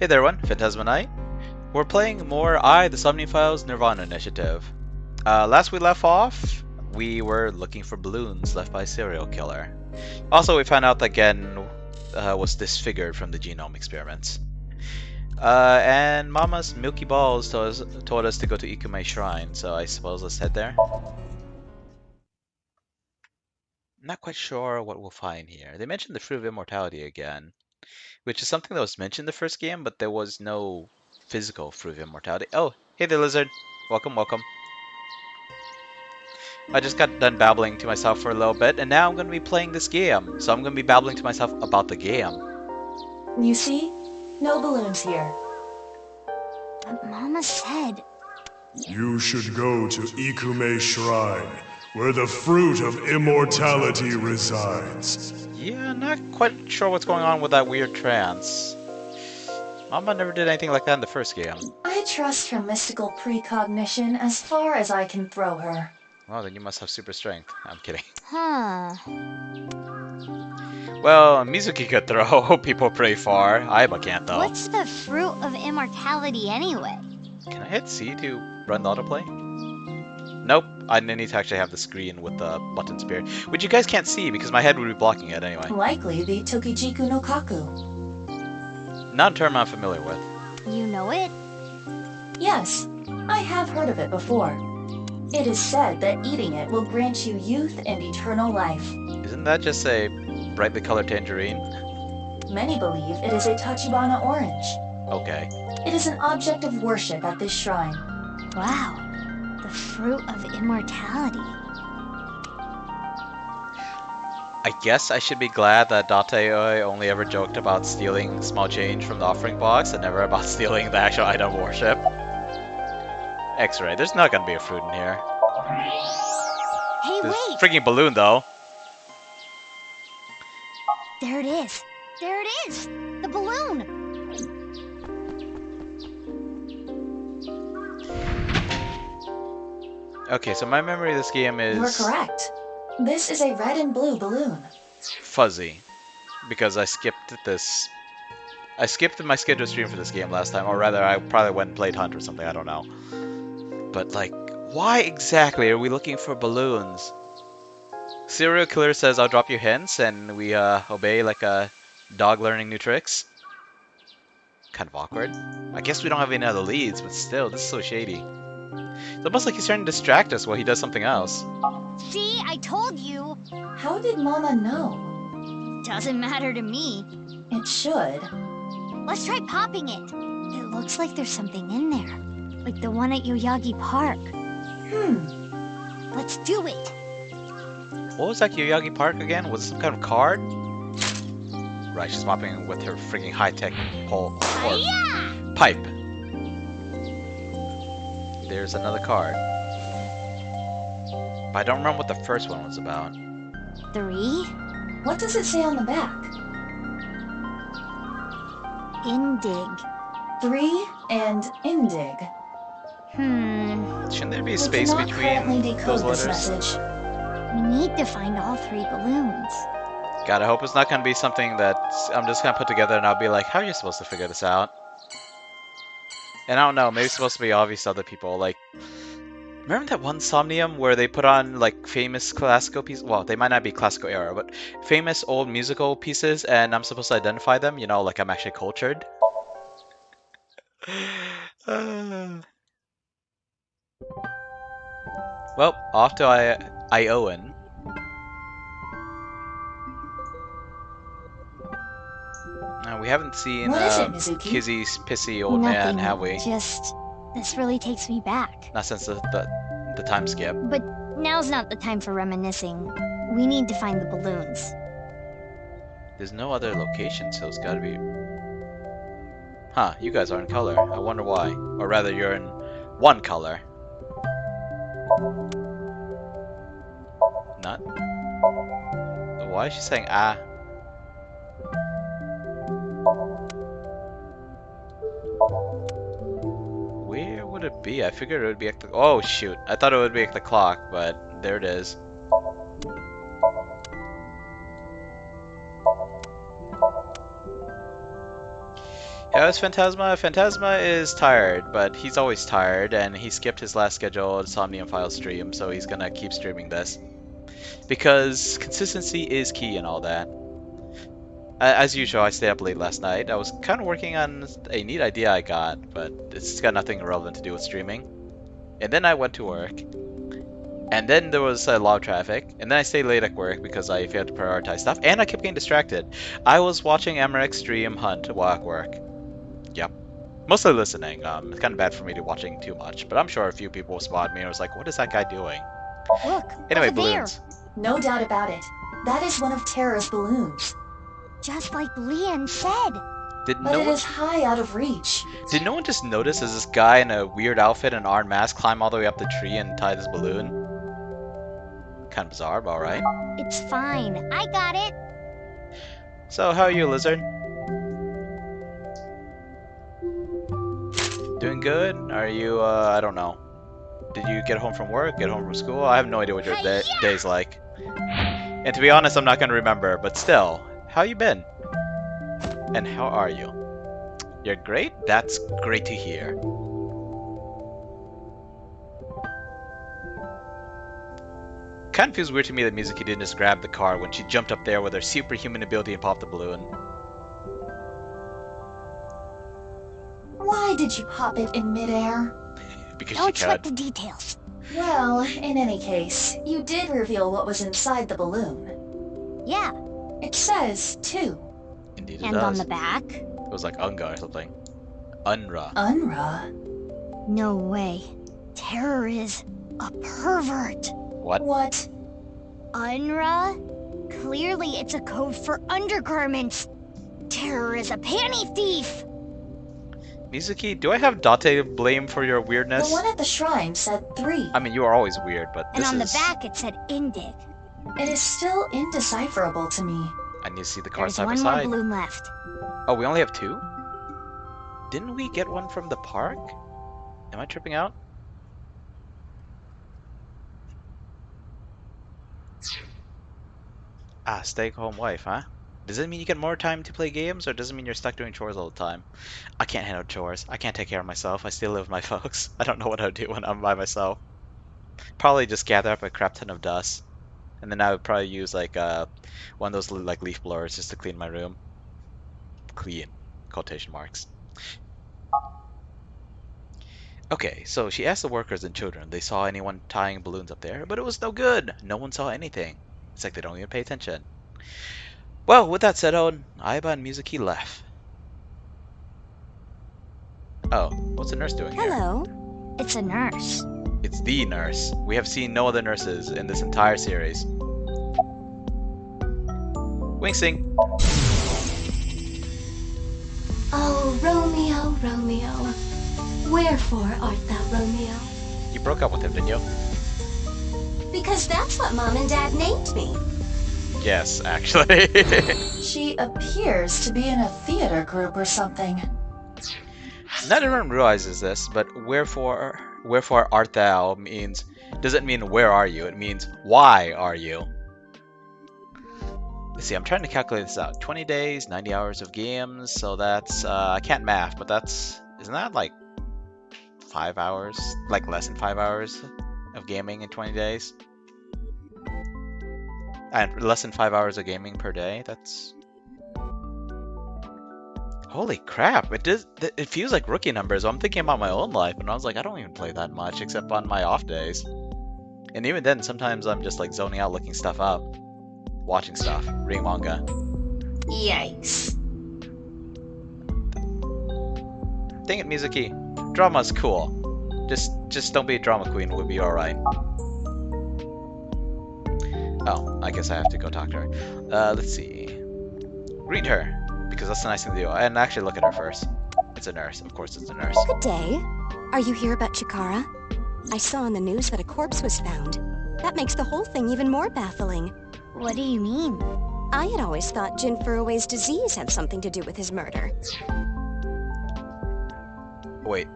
Hey there everyone, nirvanA. We're playing more the Somnium Files nirvanA initiative. Last we left off, we were looking for balloons left by a serial killer. Also, we found out that Gen was disfigured from the genome experiments. And Mama's Milky Balls told us to go to Ikume Shrine, so I suppose let's head there. Not quite sure what we'll find here. They mentioned the Fruit of Immortality again, which is something that was mentioned in the first game, but there was no physical Fruit of Immortality. Oh, hey there, Lizard. Welcome, welcome. I just got done babbling to myself for a little bit, and now I'm going to be playing this game. So I'm going to be babbling to myself about the game. You see? No balloons here. But Mama said... You should go to Ikume Shrine, where the fruit of immortality resides. Yeah, not quite sure what's going on with that weird trance. Mama never did anything like that in the first game. I trust her mystical precognition as far as I can throw her. Well, then you must have super strength. I'm kidding. Huh. Well, Mizuki could throw people pretty far. Aiba can't though. What's the fruit of immortality anyway? Can I hit C to run the autoplay? Nope, I need to actually have the screen with the button spear, which you guys can't see because my head would be blocking it anyway. Likely the Tokijiku no Kaku. Not a term I'm familiar with. You know it? Yes, I have heard of it before. It is said that eating it will grant you youth and eternal life. Isn't that just a brightly colored tangerine? Many believe it is a Tachibana orange. Okay. It is an object of worship at this shrine. Wow. The fruit of immortality. I guess I should be glad that Datei only ever joked about stealing small change from the offering box and never about stealing the actual item of worship. X-ray, there's not gonna be a fruit in here. Hey, There's wait! freaking balloon though. There it is. There it is! The balloon! Okay, so my memory of this game is You're correct. This is a red and blue balloon. fuzzy because I skipped this. I skipped my scheduled stream for this game last time, or rather, I probably went and played Hunt or something. I don't know. But like, why exactly are we looking for balloons? Serial killer says, "I'll drop you hints," and we obey like a dog learning new tricks. Kind of awkward. I guess we don't have any other leads, but still, this is so shady. It's almost like he's trying to distract us while he does something else. See, I told you! How did Mama know? Doesn't matter to me. It should. Let's try popping it. It looks like there's something in there. Like the one at Yoyagi Park. Let's do it! What was that Yoyagi Park again? Was it some kind of card? Right, she's mopping with her freaking high-tech pole or Hiya! pipe. There's another card. But I don't remember what the first one was about. 3? What does it say on the back? Indig. 3 and Indig. Shouldn't there be a We space cannot currently between decode those this letters? message. We need to find all 3 balloons. God, I hope it's not gonna be something that I'm just gonna put together and I'll be like, how are you supposed to figure this out? And I don't know, maybe it's supposed to be obvious to other people. Like, remember that one Somnium where they put on like famous classical pieces? Well, they might not be classical era, but famous old musical pieces, and I'm supposed to identify them. You know, like I'm actually cultured. Well, off to Iowan. We haven't seen What is it, Mizuki? Kizzy's pissy old man, Nothing, have we? Just... This really takes me back. Not since the time skip. But now's not the time for reminiscing. We need to find the balloons. There's no other location, so it's gotta be... Huh, you guys are in color. I wonder why. Or rather, you're in one color. Not? Why is she saying ah? Where would it be? I figured it would be at the... Oh, shoot. I thought it would be at the clock, but there it is. Yeah, it's Phantasma. Phantasma is tired, but he's always tired, and he skipped his last scheduled Somnium file stream, so he's gonna keep streaming this. Because consistency is key and all that. As usual, I stayed up late last night. I was kind of working on a neat idea I got, but it's got nothing relevant to do with streaming. And then I went to work. And then there was a lot of traffic. And then I stayed late at work because I failed to prioritize stuff. And I kept getting distracted. I was watching Emmerich stream Hunt while at work. Yep. Mostly listening. It's kind of bad for me to watching too much. But I'm sure a few people spotted me and was like, what is that guy doing? Look, Anyway, over there. balloons. No doubt about it. That is one of Terra's balloons. Just like Leanne said. Did But no it one... is high out of reach. Did no one just notice as this guy in a weird outfit and armed mask climb all the way up the tree and tie this balloon? Kind of bizarre, but alright. It's fine. I got it. So, how are you, Lizard? Doing good? Are you, I don't know. Did you get home from work? Get home from school? I have no idea what your day's like. And to be honest, I'm not gonna remember, but still, how you been? And how are you? You're great? That's great to hear. Kind of feels weird to me that Mizuki didn't just grab the car when she jumped up there with her superhuman ability and popped the balloon. Why did you pop it in midair? Because Don't she sweat could. the details. Well, in any case, you did reveal what was inside the balloon. Yeah, It says, too, Indeed it and does. on the back? It was like Unga or something. Unra. Unra. No way. Terror is a pervert. What? What? Unra? Clearly it's a code for undergarments. Terror is a panty thief. Mizuki, do I have Date to blame for your The weirdness? one at the shrine said 3. I mean, you are always weird, but And this on is... the back it said Indig. It is still indecipherable to me. I need to see the cards There's side by one more side. balloon left. Oh, we only have 2? Didn't we get one from the park? Am I tripping out? Ah, stay-at-home wife, huh? Does it mean you get more time to play games, or does it mean you're stuck doing chores all the time? I can't handle chores. I can't take care of myself. I still live with my folks. I don't know what I would do when I'm by myself. Probably just gather up a crap ton of dust. And then I would probably use like one of those like leaf blowers just to clean my room. Clean. Quotation marks. Okay, so she asked the workers and children if they saw anyone tying balloons up there, but it was no good. No one saw anything. It's like they don't even pay attention. Well, with that said, Owen, Aiba and Mizuki left. Oh, what's the nurse doing here? Hello. It's a nurse. It's the nurse. We have seen no other nurses in this entire series. Wingsing. Oh, Romeo, Romeo. Wherefore art thou Romeo? You broke up with him, didn't you? Because that's what Mom and Dad named me. Yes, actually. She appears to be in a theater group or something. Not everyone realizes this, but wherefore art thou means doesn't mean where are you, it means why are you. Let's see, I'm trying to calculate this out. 20 days, 90 hours of games, so that's I can't math, but isn't that like 5 hours? Like less than 5 hours of gaming in 20 days? And less than 5 hours of gaming per day, that's... Holy crap, it feels like rookie numbers. I'm thinking about my own life, and I was like, I don't even play that much, except on my off days. And even then, sometimes I'm just like zoning out, looking stuff up. Watching stuff, reading manga. Yikes. Dang it, Mizuki. Drama's cool. Just don't be a drama queen, we'll be alright. Oh, I guess I have to go talk to her. Let's see. Greet her, because that's the nice thing to do. And actually look at her first. It's a nurse. Of course it's a nurse. Good day. Are you here about Chikara? I saw on the news that a corpse was found. That makes the whole thing even more baffling. What do you mean? I had always thought Jin Furue's disease had something to do with his murder. Wait,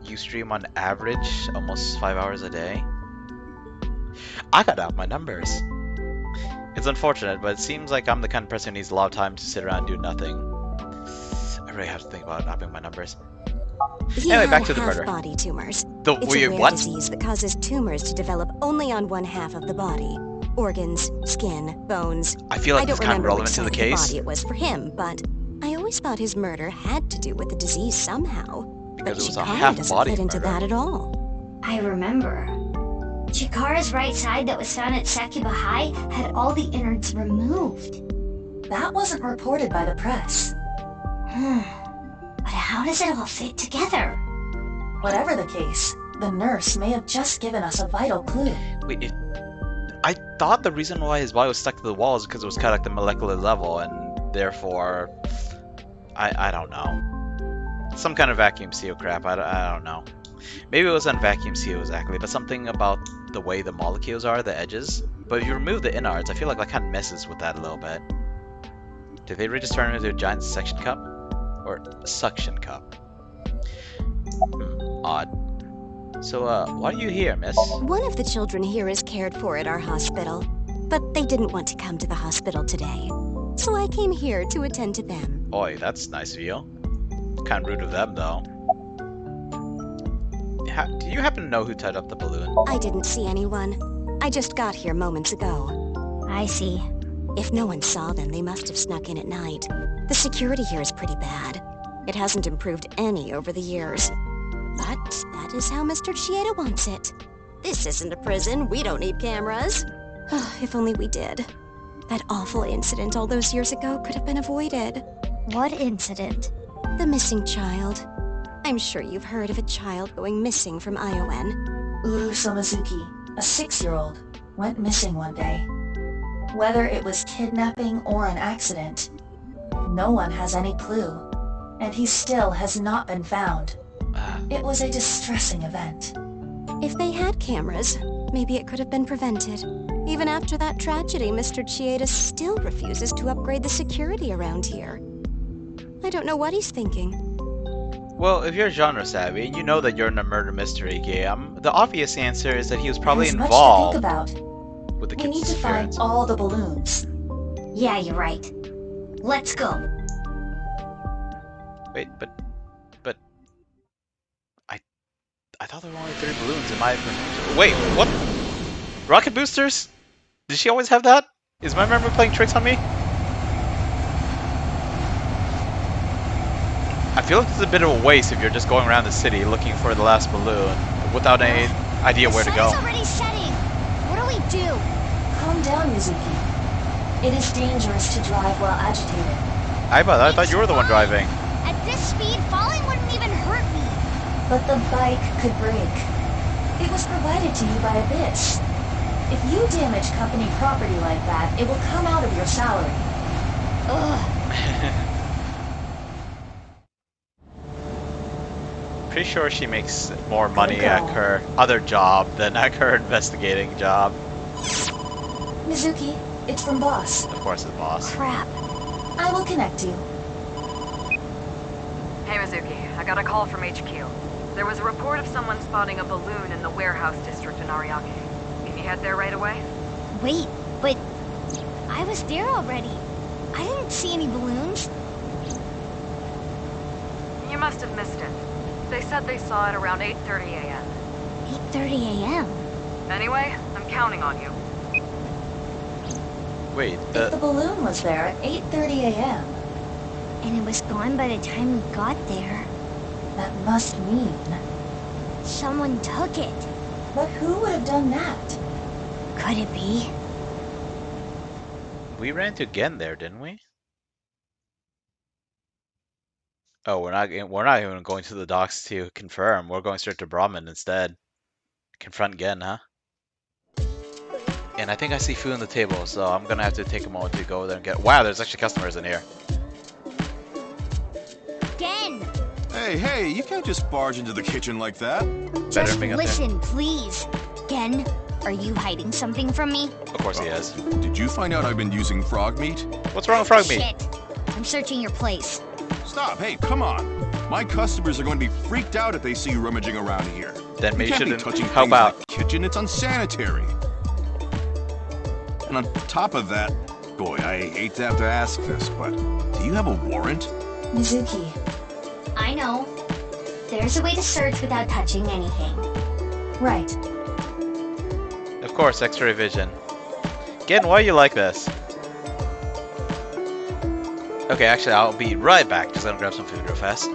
you stream on average almost 5 hours a day? I got out my numbers. It's unfortunate, but it seems like I'm the kind of person who needs a lot of time to sit around and do nothing. I really have to think about upping my numbers. He Anyway, had back to the murder. half-body tumors. The It's wait, a rare what? disease that causes tumors to develop only on one half of the body. Organs, skin, bones. I feel like I this don't is kind of remember relevant which to side the of case. body it was for him, but I always thought his murder had to do with the disease somehow. Because but it was a Chikara half doesn't body fit into murder. that at all. I remember. Chikara's right side that was found at Sakuba High had all the innards removed. That wasn't reported by the press. But how does it all fit together? Whatever the case, the nurse may have just given us a vital clue. Wait, I thought the reason why his body was stuck to the wall is because it was kind of like the molecular level, and therefore, I don't know. Some kind of vacuum seal crap, I don't know. Maybe it wasn't vacuum seal exactly, but something about the way the molecules are, the edges. But if you remove the innards, I feel like that kind of messes with that a little bit. Did they really just turn him into a giant suction cup? Or suction cup? Odd. So, why are you here, miss? One of the children here is cared for at our hospital, but they didn't want to come to the hospital today. So I came here to attend to them. Oi, that's nice of you. Kind of rude of them, though. Do you happen to know who tied up the balloon? I didn't see anyone. I just got here moments ago. I see. If no one saw them, they must have snuck in at night. The security here is pretty bad. It hasn't improved any over the years. But that is how Mr. Chieda wants it. This isn't a prison. We don't need cameras. If only we did. That awful incident all those years ago could have been avoided. What incident? The missing child. I'm sure you've heard of a child going missing from Iowen. Uru Somizuki, a 6-year-old, went missing one day. Whether it was kidnapping or an accident, no one has any clue, and he still has not been found. It was a distressing event. If they had cameras, maybe it could have been prevented. Even after that tragedy, Mr. Chieda still refuses to upgrade the security around here. I don't know what he's thinking. Well, if you're genre savvy and you know that you're in a murder mystery game, the obvious answer is that he was probably There's much involved to think about. with the We kid's need to find disappearance. all the balloons. Yeah, you're right. Let's go. Wait, but I thought there were only 3 balloons in my. Wait, what? Rocket boosters? Did she always have that? Is my memory playing tricks on me? I feel like it's a bit of a waste if you're just going around the city looking for the last balloon without any idea where to The go. sun's already setting. What do we do? Calm down, Mizuki. It is dangerous to drive while agitated. I thought you were the one driving. At this speed, falling wouldn't even hurt me. But the bike could break. It was provided to you by Abyss. If you damage company property like that, it will come out of your salary. Ugh. Pretty sure she makes more money Good at call. her other job than at her investigating job. Mizuki, it's from Boss. Of course, it's boss. Crap. I will connect you. Hey Mizuki, I got a call from HQ. There was a report of someone spotting a balloon in the warehouse district in Ariake. Can you head there right away? Wait, but I was there already. I didn't see any balloons. You must have missed it. They said they saw it around 8:30 a.m. 8:30 a.m. Anyway, I'm counting on you. Wait, If the balloon was there at 8:30 a.m., And it was gone by the time we got there. that must mean... Someone took it. But who would have done that? Could it be? we ran into Gen there, didn't we? Oh, we're not even going to the docks to confirm. We're going straight to Brahmin instead. Confront Gen, huh? And I think I see food on the table, so I'm gonna have to take a moment to go there and get. Wow, there's actually customers in here. Gen! Hey, you can't just barge into the kitchen like that. Better Just being up there. listen, please. Gen, are you hiding something from me? Of course he is. Did you find out I've been using frog meat? What's wrong with frog meat? Shit. I'm searching your place. Stop, hey, come on. My customers are going to be freaked out if they see you rummaging around here. Then maybe you can't be shouldn't. touching How things about? in the kitchen, it's unsanitary. And on top of that, boy, I hate to have to ask this, but do you have a warrant? Mizuki, I know. There's a way to search without touching anything. Right. Of course, X-ray vision. Again, why are you like this? Okay, actually, I'll be right back. Just gonna grab some food real fast.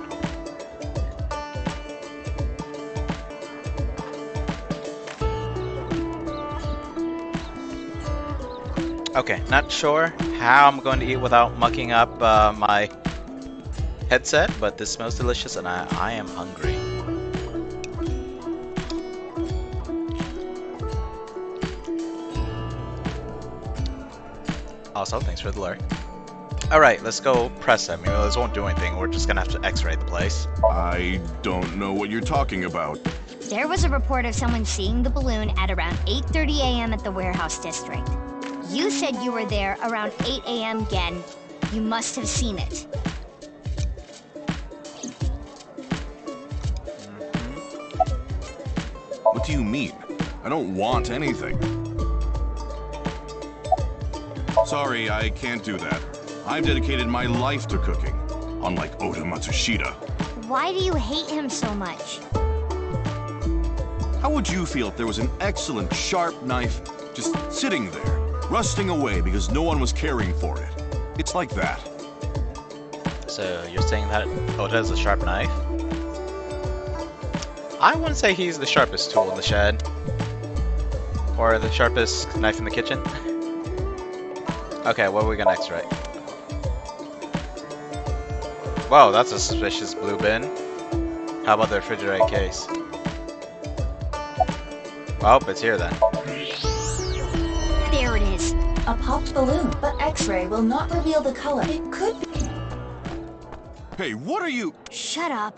Okay, not sure how I'm going to eat without mucking up my headset, but this smells delicious and I am hungry. Also, thanks for the lurk. Alright, let's go press him. This won't do anything, we're just gonna have to x-ray the place. I don't know what you're talking about. There was a report of someone seeing the balloon at around 8:30 a.m. at the warehouse district. You said you were there around 8 a.m. again. You must have seen it. What do you mean? I don't want anything. Sorry, I can't do that. I've dedicated my life to cooking, unlike Oda Matsushita. Why do you hate him so much? How would you feel if there was an excellent, sharp knife just sitting there, rusting away because no one was caring for it? It's like that. So, you're saying that Oda has a sharp knife? I wouldn't say he's the sharpest tool in the shed. Or the sharpest knife in the kitchen. Okay, what are we gonna x-ray? Whoa, that's a suspicious blue bin. How about the refrigerator case? Oh, it's here then. There it is. A popped balloon, but X-ray will not reveal the color. It could be. Hey, what are you? Shut up.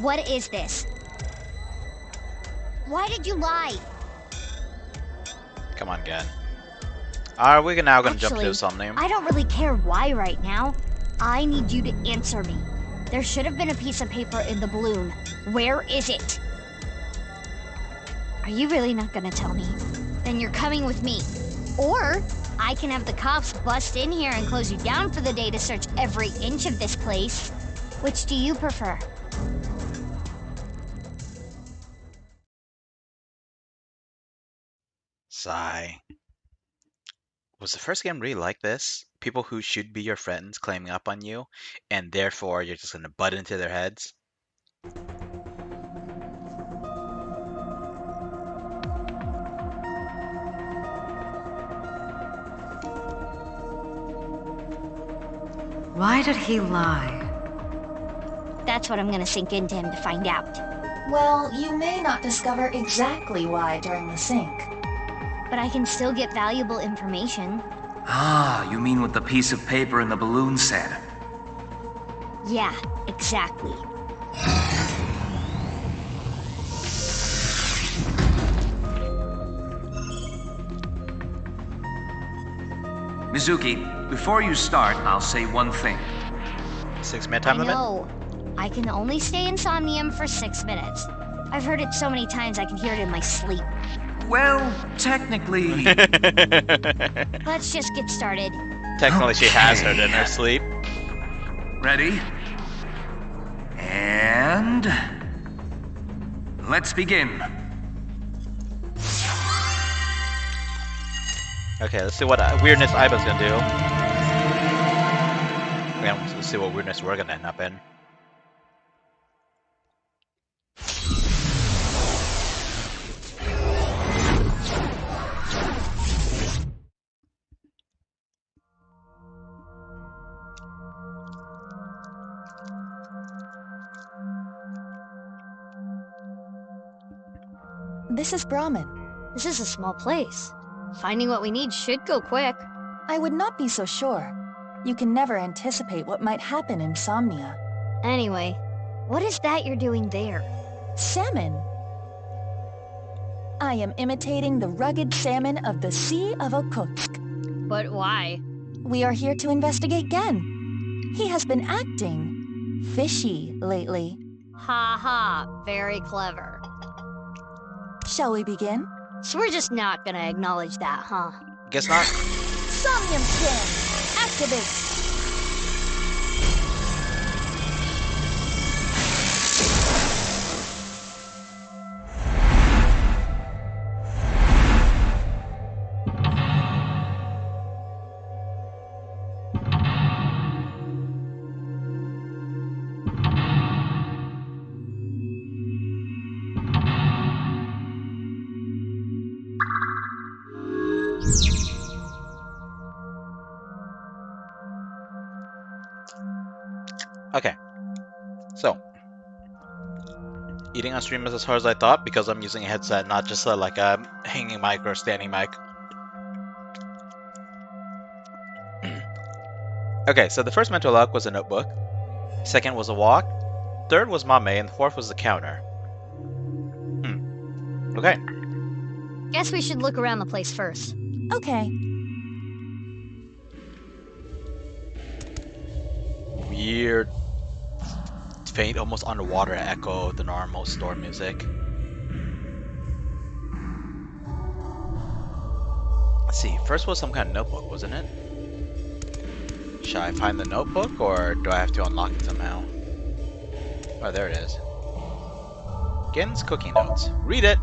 What is this? Why did you lie? Come on, Gen. Are we now gonna jump Actually, to Somnium? I don't really care why right now. I need you to answer me. There should have been a piece of paper in the balloon. Where is it? Are you really not gonna tell me? Then you're coming with me. Or I can have the cops bust in here and close you down for the day to search every inch of this place. Which do you prefer? Sigh. Was the first game really like this? People who should be your friends claiming up on you, and therefore you're just gonna butt into their heads? Why did he lie? That's what I'm gonna sink into him to find out. Well, you may not discover exactly why during the sync. But I can still get valuable information. Ah, you mean with the piece of paper in the balloon said? Yeah, exactly. Mizuki, before you start, I'll say one thing. 6-minute time limit? No, I can only stay in Somnium for 6 minutes. I've heard it so many times I can hear it in my sleep. Well, technically... Let's just get started. Technically, she has Okay. heard it in her sleep. Ready? And... let's begin. Okay, let's see what weirdness Iba's gonna do. Yeah, let's see what weirdness we're gonna end up in. This is Brahmin. This is a small place. Finding what we need should go quick. I would not be so sure. You can never anticipate what might happen in Somnia. Anyway, what is that you're doing there? Salmon. I am imitating the rugged salmon of the Sea of Okutsk. But why? We are here to investigate Gen. He has been acting fishy lately. Ha ha, very clever. Shall we begin? So we're just not gonna acknowledge that, huh? Guess not. Somnium Gen! big. Okay. So, eating on stream is as hard as I thought because I'm using a headset, not just like a hanging mic or standing mic. Okay, so the first mental lock was a notebook. Second was a walk. Third was Mame, and the fourth was the counter. Okay. Guess we should look around the place first. Okay. Weird, faint, almost underwater echo of the normal store music. Let's see, first was some kind of notebook, wasn't it? Should I find the notebook, or do I have to unlock it somehow? Oh, there it is. Gen's cooking notes. Read it!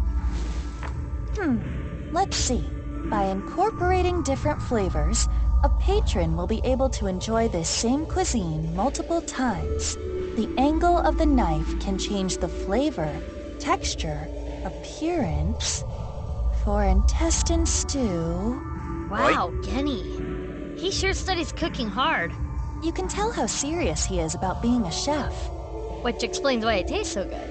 Let's see. By incorporating different flavors, a patron will be able to enjoy this same cuisine multiple times. The angle of the knife can change the flavor, texture, appearance. For intestine stew... Wow, Genny. He sure studies cooking hard. You can tell how serious he is about being a chef. Which explains why it tastes so good.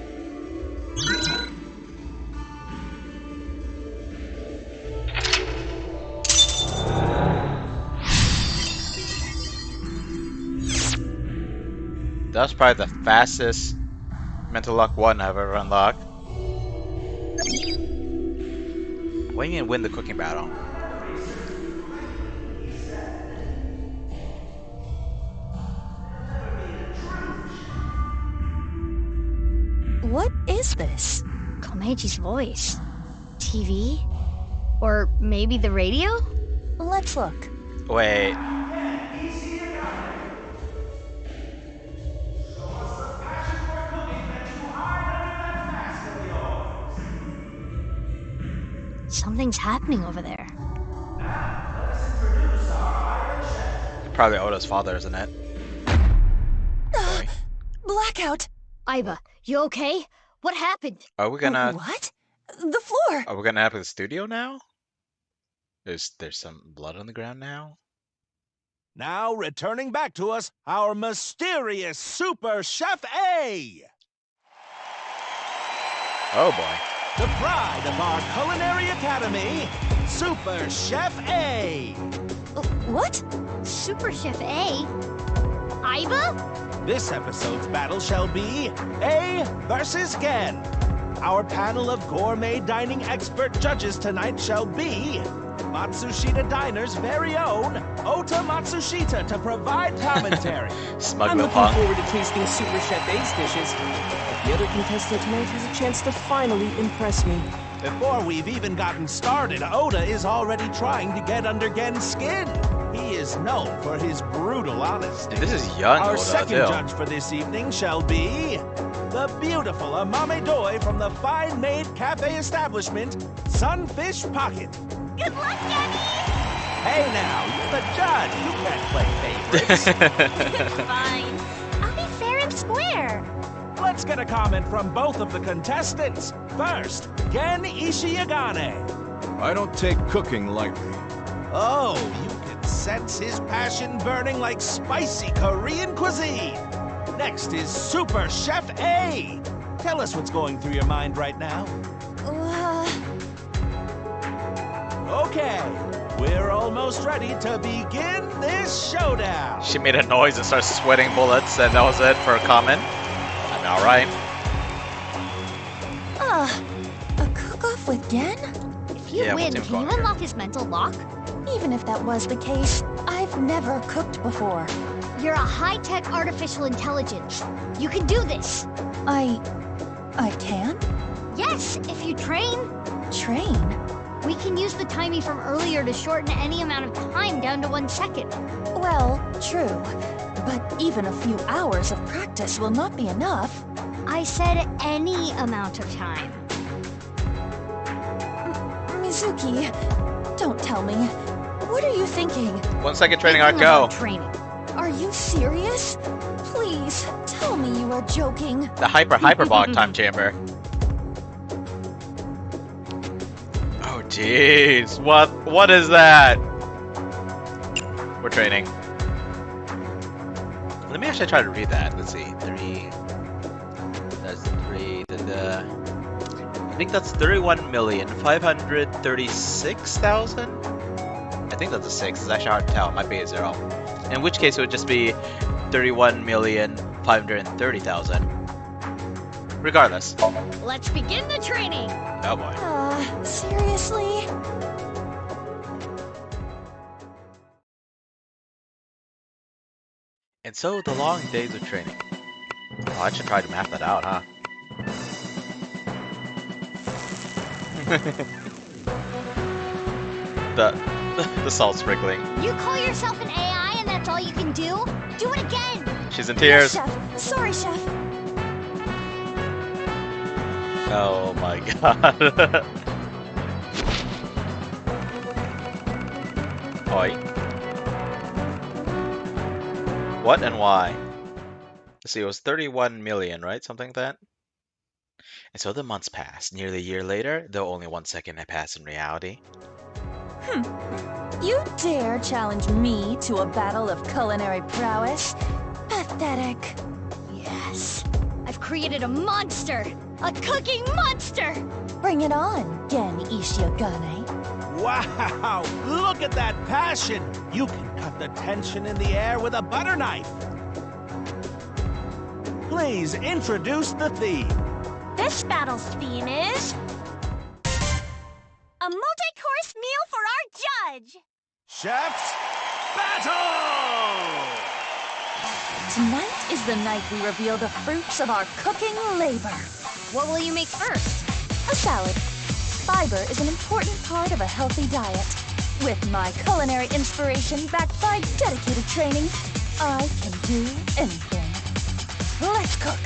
That's probably the fastest Mental Lock 1 I've ever unlocked. When are you gonna win the cooking battle? What is this? Komeji's voice. TV? Or maybe the radio? Let's look. Wait. Something's happening over there. Probably Oda's father, isn't it? Boy. Blackout! Aiba, you okay? What happened? Are we gonna... What? The floor! Are we gonna have the studio now? There's some blood on the ground now? Now returning back to us, our mysterious Super Chef A! Oh boy. The pride of our culinary academy, Super Chef A! What? Super Chef A? Aiba? This episode's battle shall be A versus Gen. Our panel of gourmet dining expert judges tonight shall be Matsushita Diner's very own Ota Matsushita to provide commentary. Smug I'm little looking punk. forward to tasting Super Chef A's dishes. But the other contestant tonight has a chance to finally impress me. Before we've even gotten started, Oda is already trying to get under Gen's skin. He is known for his brutal honesty. And this is young Our Oda, second too. judge for this evening shall be the beautiful Amame Doi from the fine-made cafe establishment, Sunfish Pocket. Good luck, Genny! Hey now, you're the judge. You can't play favorites. Fine. I'll be fair and square. Let's get a comment from both of the contestants. First, Gen Ishiyagane. I don't take cooking lightly. Oh, you can sense his passion burning like spicy Korean cuisine. Next is Super Chef A. Tell us what's going through your mind right now. Okay, we're almost ready to begin this showdown. She made a noise and started sweating bullets, and that was it for a comment. I'm alright. A cook-off with Gen? If you Yeah, win, what's him can you going unlock his mental lock? Even if that was the case, I've never cooked before. You're a high-tech artificial intelligence. You can do this. I can? Yes, if you train. Train? We can use the timing from earlier to shorten any amount of time down to 1 second. Well, true. But even a few hours of practice will not be enough. I said any amount of time. Mizuki, don't tell me. What are you thinking? 1 second training arc, Thinking go. about training. Are you serious? Please, tell me you are joking. The hyperbolic time chamber. Oh jeez, what is that? We're training. Let me actually try to read that. Let's see, 3. That's 3. I think that's 31,536,000. I think that's a 6. It's actually hard to tell. It might be a 0. In which case, it would just be 31,530,000. Regardless. Let's begin the training. Oh boy. Seriously? And so the long days of training. Oh, I should try to map that out, huh? the salt sprinkling. You call yourself an AI and that's all you can do? Do it again! She's in tears. Yes, Chef. Sorry, Chef. Oh my god. Oi. What and why? Let's see, it was 31 million, right? Something like that? And so the months passed. Nearly a year later, though only 1 second had passed in reality. You dare challenge me to a battle of culinary prowess? Pathetic. Yes. I've created a monster! A cooking monster! Bring it on, Gen Ishiogane. Wow! Look at that passion! You can cut the tension in the air with a butter knife! Please introduce the theme. This battle's theme is... a multi-course meal for our judge! Chef's Battle! Tonight is the night we reveal the fruits of our cooking labor. What will you make first? A salad. Fiber is an important part of a healthy diet. With my culinary inspiration backed by dedicated training, I can do anything. Let's cook.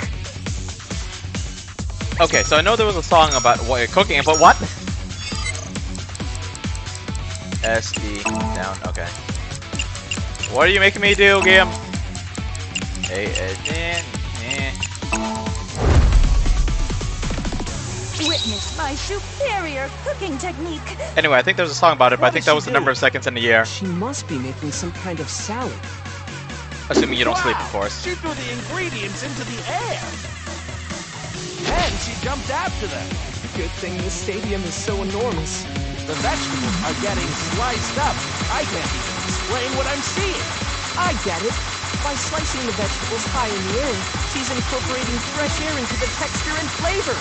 Okay, so I know there was a song about what you're cooking, but what? SD down, okay. What are you making me do, game? Witness my superior cooking technique. Anyway, I think there's a song about it, but I think that was the number of seconds in the year. She must be making some kind of salad. Assuming you don't sleep, Wow, of course. She threw the ingredients into the air! And she jumped after them. Good thing this stadium is so enormous. The vegetables are getting sliced up. I can't even explain what I'm seeing. I get it. By slicing the vegetables high in the air, she's incorporating fresh air into the texture and flavor.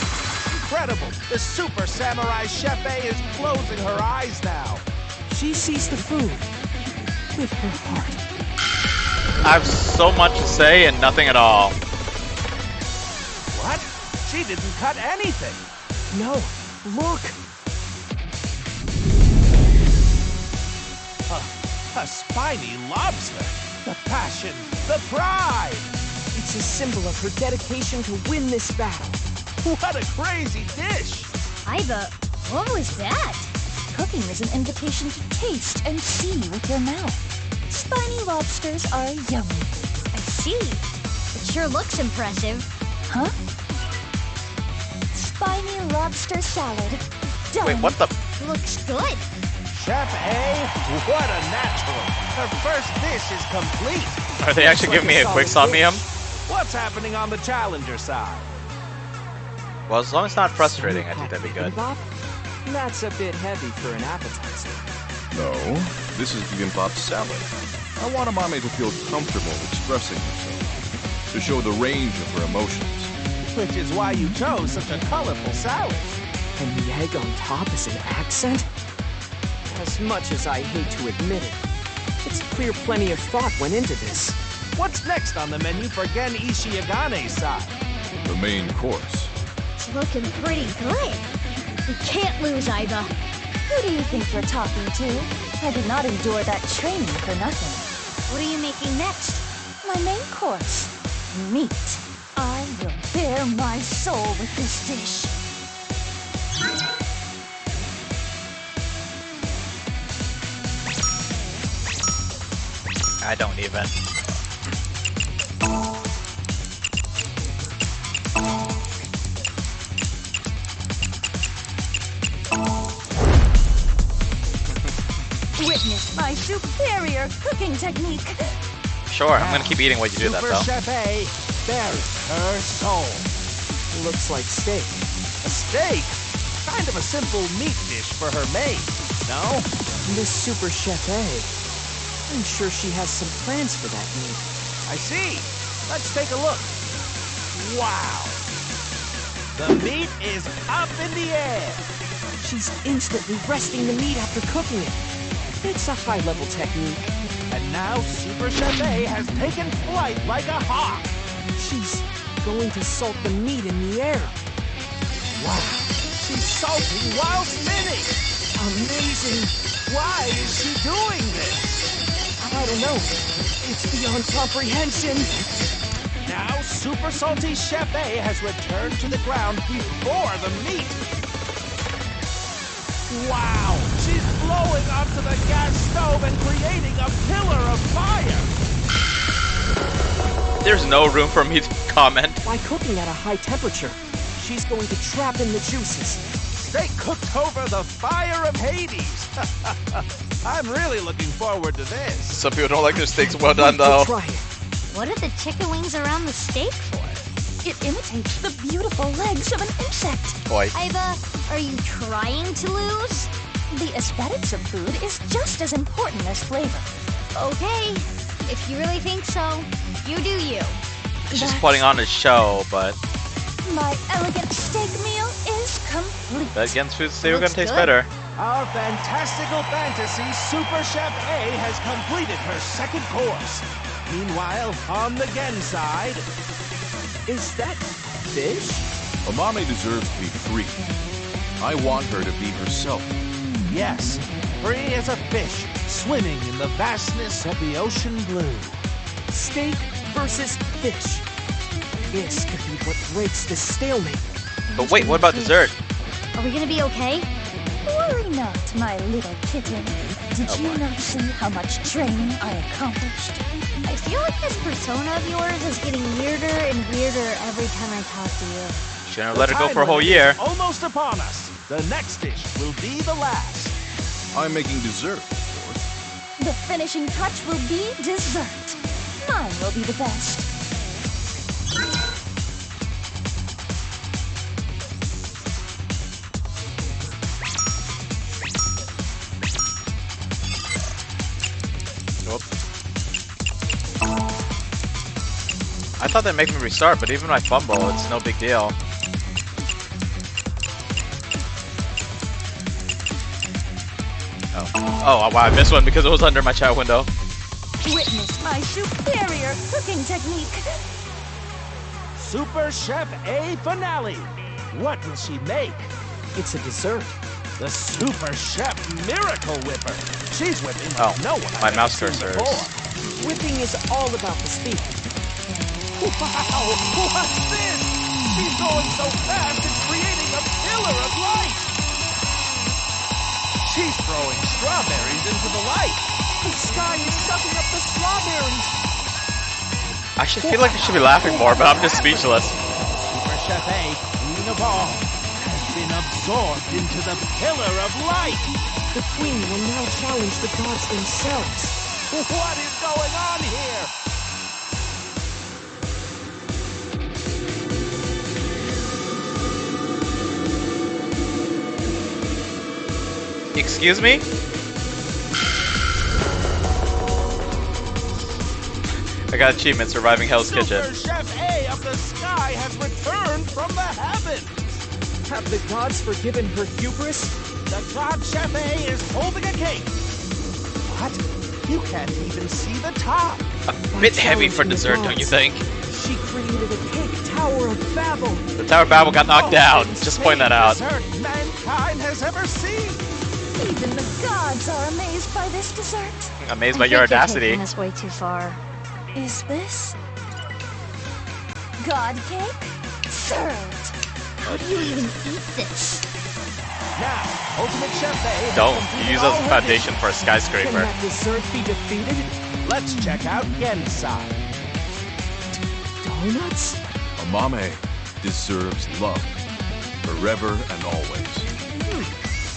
Incredible! The super samurai chef A is closing her eyes now. She sees the food with her heart. I have so much to say and nothing at all. What? She didn't cut anything. No, look. A spiny lobster. The passion, the pride. It's a symbol of her dedication to win this battle. What a crazy dish. Iva, what was that? Cooking is an invitation to taste and see with your mouth. Spiny lobsters are yummy. I see. It sure looks impressive. Huh? Spiny lobster salad. Done. Wait, what the? Looks good. Chef A, what a natural. Her first dish is complete. Are they actually giving me a quick Somnium? What's happening on the challenger side? Well, as long as it's not frustrating, I think that'd be good. Bibimbap? That's a bit heavy for an appetizer. No, this is bibimbap salad. I want Amame to feel comfortable expressing herself, to show the range of her emotions. Which is why you chose such a colorful salad. And the egg on top is an accent? As much as I hate to admit it, it's clear plenty of thought went into this. What's next on the menu for Gen Ishiagane's side? The main course. It's looking pretty good. We can't lose, Iva. Who do you think you're talking to? I did not endure that training for nothing. What are you making next? My main course, meat. I will bare my soul with this dish. I don't even. Witness my superior cooking technique. Sure, I'm gonna keep eating while you do that, Super though. Chef A bears her soul. Looks like steak. A steak? Kind of a simple meat dish for her maid, no? Miss Super Chef A. I'm sure she has some plans for that meat. I see. Let's take a look. Wow. The meat is up in the air. She's instantly resting the meat after cooking it. It's a high-level technique. And now Super Chef A has taken flight like a hawk. She's going to salt the meat in the air. Wow. She's salting while spinning. Amazing. Why is she doing this? I don't know. It's beyond comprehension. Now Super Salty Chef A has returned to the ground before the meat. Wow! She's blowing onto the gas stove and creating a pillar of fire! There's no room for me to comment. By cooking at a high temperature, she's going to trap in the juices. Steak cooked over the fire of Hades! I'm really looking forward to this. Some people don't like their steaks well done, though. Try it. What are the chicken wings around the steak for? It imitates the beautiful legs of an insect. Boy. Iva, are you trying to lose? The aesthetics of food is just as important as flavor. Okay, if you really think so, you do you. She's putting on a show, but My elegant steak meal is complete. that against food still gonna Looks taste good. better. Our fantastical fantasy Super Chef A has completed her second course. Meanwhile, on the Gen side... Is that fish? Amame deserves to be free. I want her to be herself. Yes, free as a fish, swimming in the vastness of the ocean blue. Steak versus fish. This could be what breaks the stalemate. But wait, what about dessert? Are we gonna be okay? Worry not, my little kitten. Did Oh, you boy. not see how much training I accomplished? I feel like this persona of yours is getting weirder and weirder every time I talk to you. Shouldn't have let her go for a whole year. Almost upon us. The next dish will be the last. I'm making dessert, of course. The finishing touch will be dessert. Mine will be the best. Nope. I thought that'd make me restart, but even when I fumble, it's no big deal. Oh, wow, I missed one because it was under my chat window. Witness my superior cooking technique. Super Chef A finale. What will she make? It's a dessert. The Super Chef Miracle Whipper. She's whipping Oh, no one my has mouse ever seen cursor is- before. Whipping is all about the speed. Wow! What's this? She's going so fast it's creating a pillar of light. She's throwing strawberries into the light. The sky is sucking up the strawberries. I should feel like I should be laughing more, but I'm just speechless. Super Chef A, queen of all, has been absorbed into the pillar of light. The queen will now challenge the gods themselves. What is going on here? Excuse me? I got achievement, surviving Hell's Kitchen. Super Chef A of the sky has returned from the heavens. Have the gods forgiven her hubris? The God Chef A is holding a cake. What? You can't even see the top. A bit heavy for dessert, don't you think? She created a cake tower of Babel. The Tower of Babel got knocked down. Insane Just point that out. Dessert mankind has ever seen. Even the gods are amazed by this dessert. Amazed I by your think you're audacity. taking this way too far. Is this God cake? Served. How do you even eat this? Now, Ultimate Chef A has Don't completed use all as a her foundation dishes. for a Can skyscraper. that dessert be defeated? Let's check out Gen's side. Donuts? Amame deserves love. Forever and always.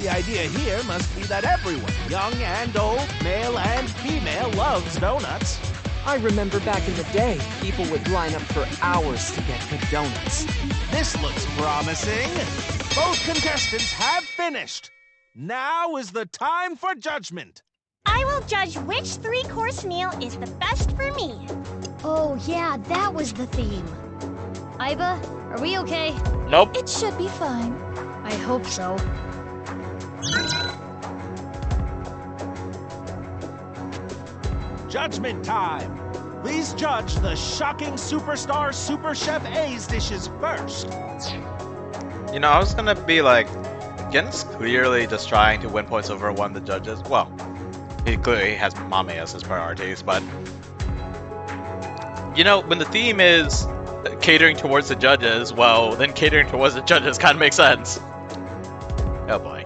The idea here must be that everyone, young and old, male and female, loves donuts. I remember back in the day, people would line up for hours to get good donuts. This looks promising. Both contestants have finished. Now is the time for judgment. I will judge which three-course meal is the best for me. Oh yeah, that was the theme. Iba, are we okay? Nope. It should be fine. I hope so. Judgment time. Please judge the shocking superstar Super Chef A's dishes first. You know, I was gonna be like, Gen's clearly just trying to win points over one of the judges. Well, he clearly has Mame as his priorities, but you know, when the theme is catering towards the judges, well, then catering towards the judges kind of makes sense. Oh boy.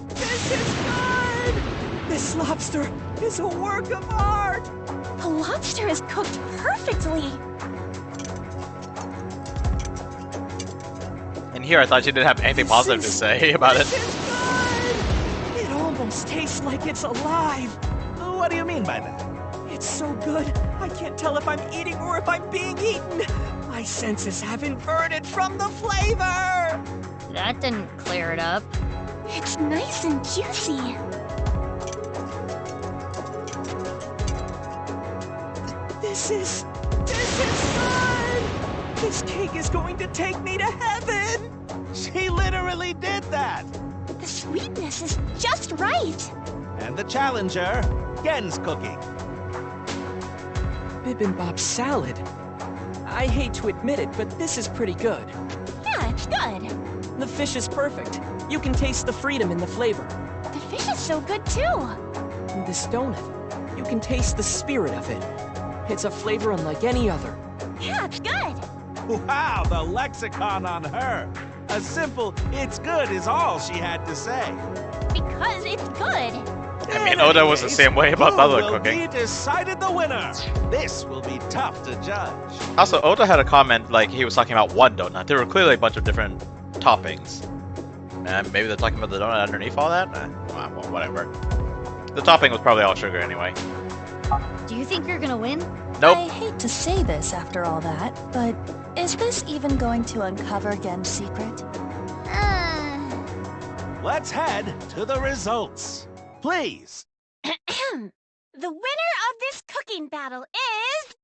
This is good! This lobster is a work of art! The lobster is cooked perfectly. And here I thought she didn't have anything positive to say about it. This is good! It almost tastes like it's alive. What do you mean by that? It's so good, I can't tell if I'm eating or if I'm being eaten. My senses have inverted from the flavor! That didn't clear it up. It's nice and juicy. This is good! This cake is going to take me to heaven! She literally did that. The sweetness is just right. And the challenger, Gen's cooking. Bibimbap salad. I hate to admit it, but this is pretty good. Yeah, it's good. The fish is perfect. You can taste the freedom in the flavor. The fish is so good too. And this donut, you can taste the spirit of it. It's a flavor unlike any other. Yeah, it's good. Wow, the lexicon on her. A simple, it's good is all she had to say. Because it's good. I mean, Oda was the same way about the other cooking. He decided the winner. This will be tough to judge. Also, Oda had a comment like he was talking about one donut. There were clearly a bunch of different toppings. And maybe they're talking about the donut underneath all that? Well, whatever. The topping was probably all sugar anyway. Do you think you're gonna win? Nope. I hate to say this after all that, but is this even going to uncover Gen's secret? Let's head to the results. Please. The winner of this cooking battle is...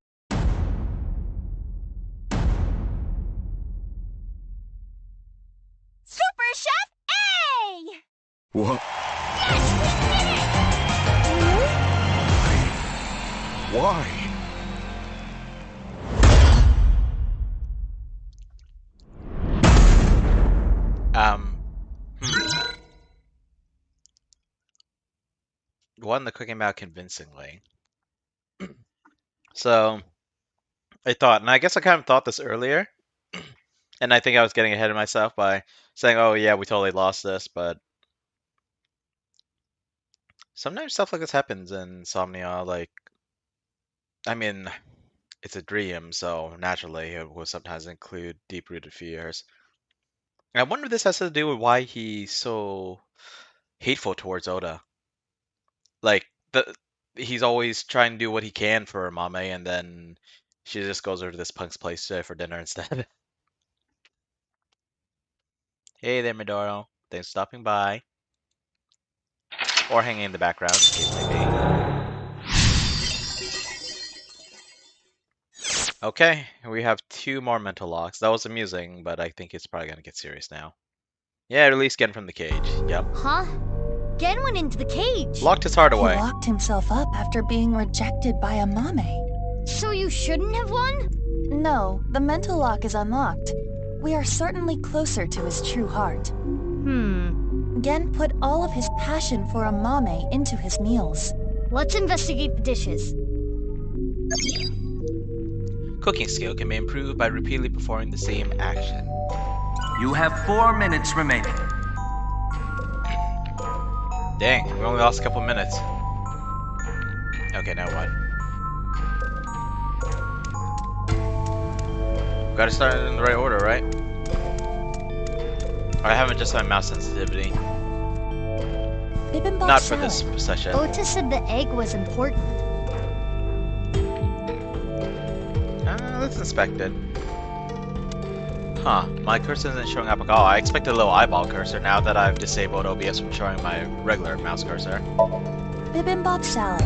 Super Chef A! What? Yes, we did it! Why? Won the cooking battle convincingly. So, I thought, and I guess I kind of thought this earlier, and I think I was getting ahead of myself by saying, oh yeah, we totally lost this, but sometimes stuff like this happens in Somnia, like, I mean, it's a dream, so naturally it will sometimes include deep-rooted fears. And I wonder if this has to do with why he's so hateful towards Oda. Like, he's always trying to do what he can for Mame, and then she just goes over to this punk's place for dinner instead. Hey there, Midoro. Thanks for stopping by. Or hanging in the background, in case may be. Okay, we have 2 more mental locks. That was amusing, but I think it's probably gonna get serious now. Yeah, release Gen from the cage. Yep. Huh? Gen went into the cage. Locked his heart away. He locked himself up after being rejected by a Mame. So you shouldn't have won? No, the mental lock is unlocked. we are certainly closer to his true heart. Gen put all of his passion for a mame into his meals. Let's investigate the dishes. Cooking skill can be improved by repeatedly performing the same action. You have 4 minutes remaining. Dang, we only lost a couple minutes. Okay, now what? Gotta start it in the right order, right? Or I haven't adjusted my mouse sensitivity. Not for this session. Otis said the egg was important. Let's inspect it. Huh, my cursor isn't showing up at all. I expected a little eyeball cursor now that I've disabled OBS from showing my regular mouse cursor. Bibimbap salad.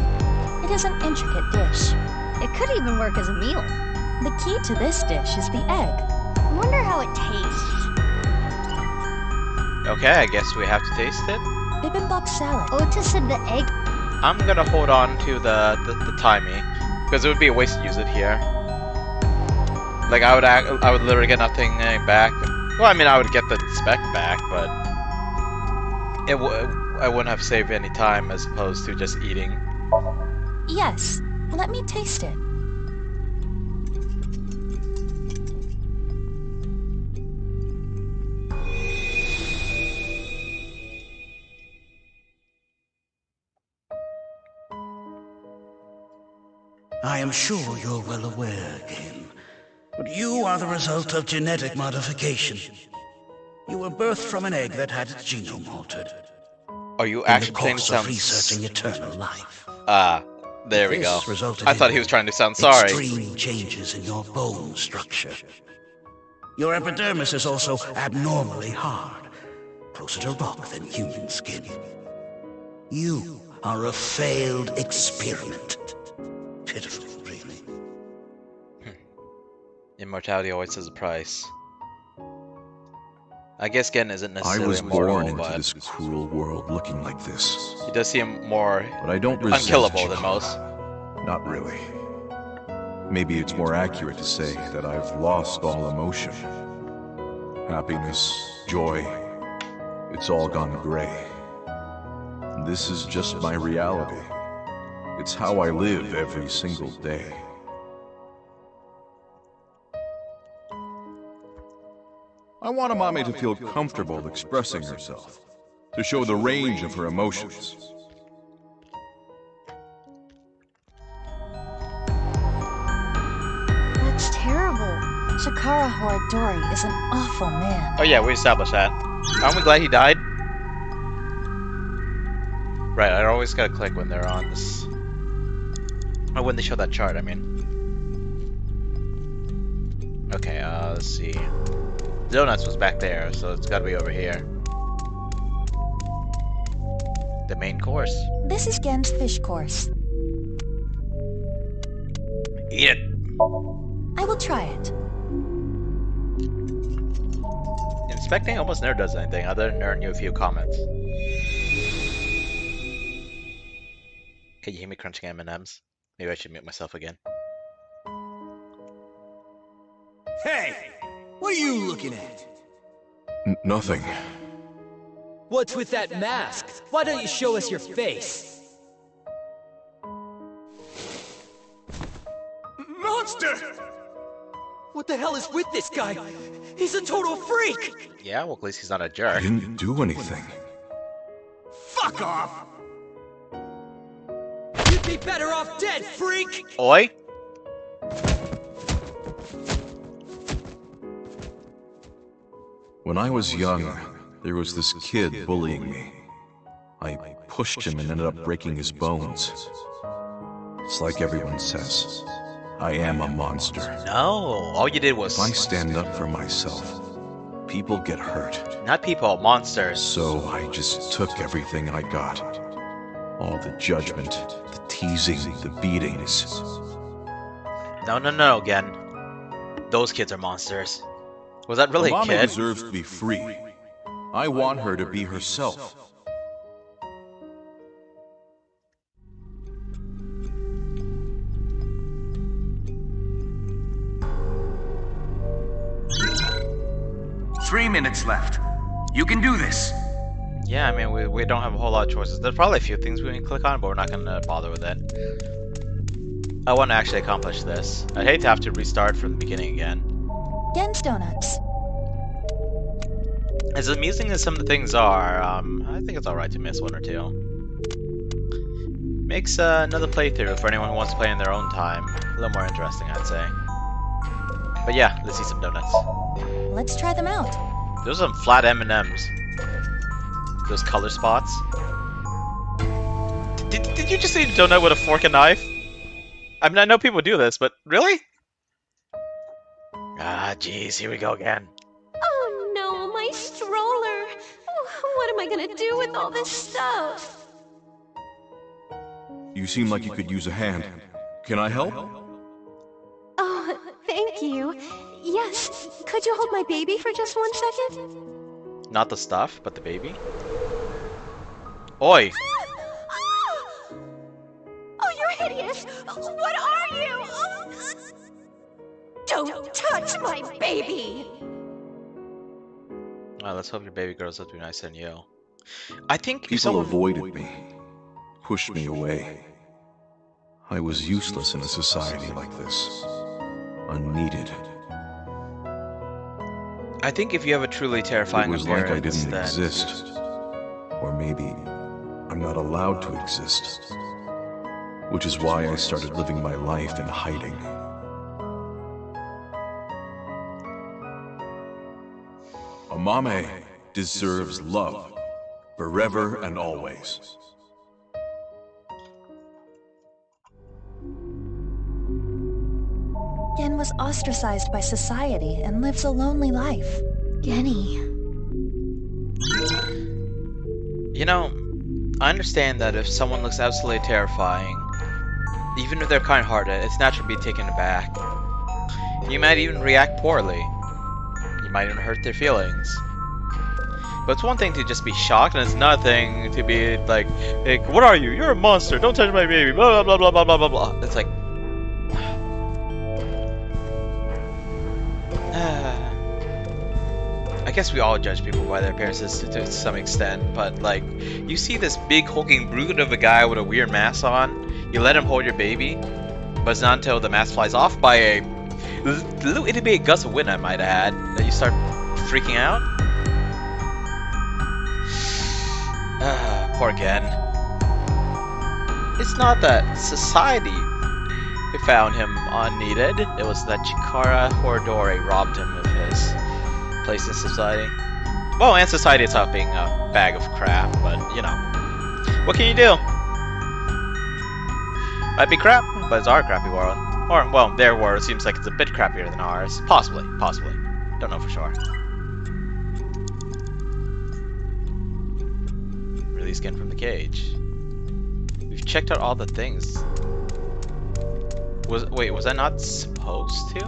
It is an intricate dish. It could even work as a meal. The key to this dish is the egg. I wonder how it tastes. Okay, I guess we have to taste it. Bibimbap salad. Otis said the egg. I'm gonna hold on to the timey, because it would be a waste to use it here. Like I would literally get nothing back. Well, I mean I would get the spec back, but I wouldn't have saved any time as opposed to just eating. Yes, let me taste it. I am sure you're well aware, Game, but you are the result of genetic modification. You were birthed from an egg that had its genome altered. Are you actually playing sound? Researching eternal life. There we go. I thought he was trying to sound sorry. Extreme changes in your bone structure. Your epidermis is also abnormally hard, closer to rock than human skin. You are a failed experiment. Pitiful, really. Immortality always has a price. I guess Gen isn't necessarily I was immortal, born into but this cruel world looking like this. He does seem more but I don't resent unkillable you. than most. Not really. Maybe it's more accurate to say that I've lost all emotion. Happiness, joy, it's all gone gray. This is just my reality. It's how I live every single day. I want a mommy to feel comfortable expressing herself, to show the range of her emotions. That's terrible. Shakara Horadori is an awful man. Oh yeah, we established that. Aren't we glad he died? Right, I always gotta click when they're on this. Oh, when they show that chart, I mean. Okay, let's see. Donuts was back there, so it's gotta be over here. The main course. This is Gen's fish course. Eat it! I will try it. Inspecting almost never does anything other than earn you a few comments. Can you hear me crunching M&Ms? Maybe I should mute myself again. Hey! What are you looking at? Nothing. What's with that mask? Why don't you show us your face? Monster! What the hell is with this guy? He's a total freak! Yeah, well at least he's not a jerk. I didn't do anything. Fuck off! You'd be better off dead, freak! Oi! When I was young, there was this kid bullying me. I pushed him and ended up breaking his bones. It's like everyone says, I am a monster. No, all you did was... If I stand up for myself, people get hurt. Not people, monsters. So I just took everything I got. All the judgment, the teasing, the beatings. No, again. Those kids are monsters. Was that really a Mama kid? deserves to be free. I want her to be herself. 3 minutes left. You can do this. Yeah, I mean, we don't have a whole lot of choices. There's probably a few things we can click on, but we're not gonna bother with it. I want to actually accomplish this. I'd hate to have to restart from the beginning again. Gen's Donuts. As amusing as some of the things are, I think it's alright to miss one or two. Makes another playthrough for anyone who wants to play in their own time a little more interesting, I'd say. But yeah, let's see some donuts. Let's try them out. Those are some flat M&Ms. Those color spots. Did you just eat a donut with a fork and knife? I mean, I know people do this, but really? Ah, jeez, here we go again. Oh no, my stroller! What am I gonna do with all this stuff? You seem like you could use a hand. Can I help? Oh, thank you. Yes, could you hold my baby for just 1 second? Not the stuff, but the baby. Oi! Oh, you're hideous! What are you? Don't touch my baby! Well, let's hope your baby grows up to be nicer than you. I think if People someone avoided me, pushed me away. I was useless in a society like this. Unneeded. I think if you have a truly terrifying It was like I appearance, didn't then exist. Or maybe I'm not allowed to exist. Which is why I started living my life in hiding. Amame deserves love, forever and always. Gen was ostracized by society and lives a lonely life. Genny. you know, I understand that if someone looks absolutely terrifying, even if they're kind-hearted, it's natural to be taken aback. You might even react poorly. You might even hurt their feelings. But it's one thing to just be shocked, and it's another thing to be like, what are you? You're a monster. Don't touch my baby. Blah, blah, blah, blah, blah, blah, blah. It's like... I guess we all judge people by their appearances to some extent, but like, you see this big hulking brute of a guy with a weird mask on, you let him hold your baby, but it's not until the mask flies off by a little itty bitty gust of wind, I might add, that you start freaking out. Poor Gen. It's not that society found him unneeded, it was that Chikara Horidori robbed him of his place in society. Well, and society itself being a bag of crap, but you know. What can you do? Might be crap, but it's our crappy world. Or, well, their world seems like it's a bit crappier than ours. Possibly, possibly. Don't know for sure. Release Gen from the cage. We've checked out all the things. Wait, was I not supposed to?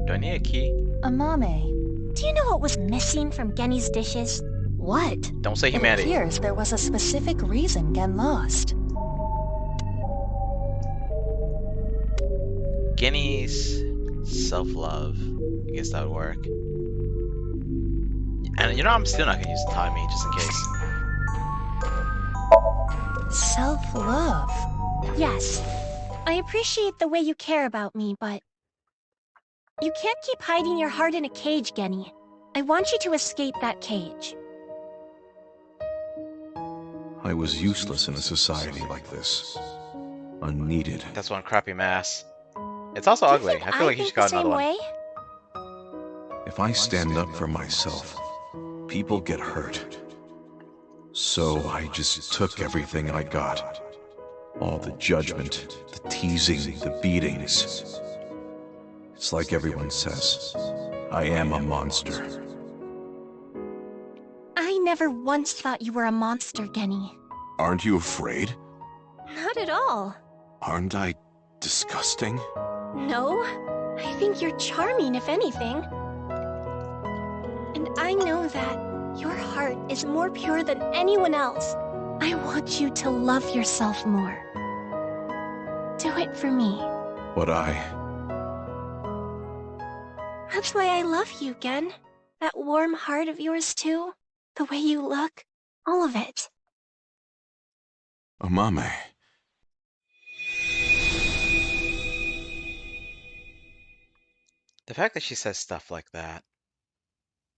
Do I need a key? Amame. Do you know what was missing from Genny's dishes? What? Don't say humanity. It appears there was a specific reason Gen lost. Genny's self-love. I guess that would work. And you know, I'm still not gonna use timing just in case. Self-love? Yes. I appreciate the way you care about me, but... you can't keep hiding your heart in a cage, Genny. I want you to escape that cage. I was useless in a society like this. Unneeded. That's one crappy mask. It's also ugly. I feel like you should got another one. If I stand up for myself, people get hurt. So I just took everything I got. All the judgment, the teasing, the beatings. It's like everyone says, I am a monster. I never once thought you were a monster, Genny. Aren't you afraid? Not at all. Aren't I disgusting? No, I think you're charming, if anything. And I know that your heart is more pure than anyone else. I want you to love yourself more. Do it for me. Would I? That's why I love you, Gen. That warm heart of yours, too. The way you look. All of it. Amame. The fact that she says stuff like that.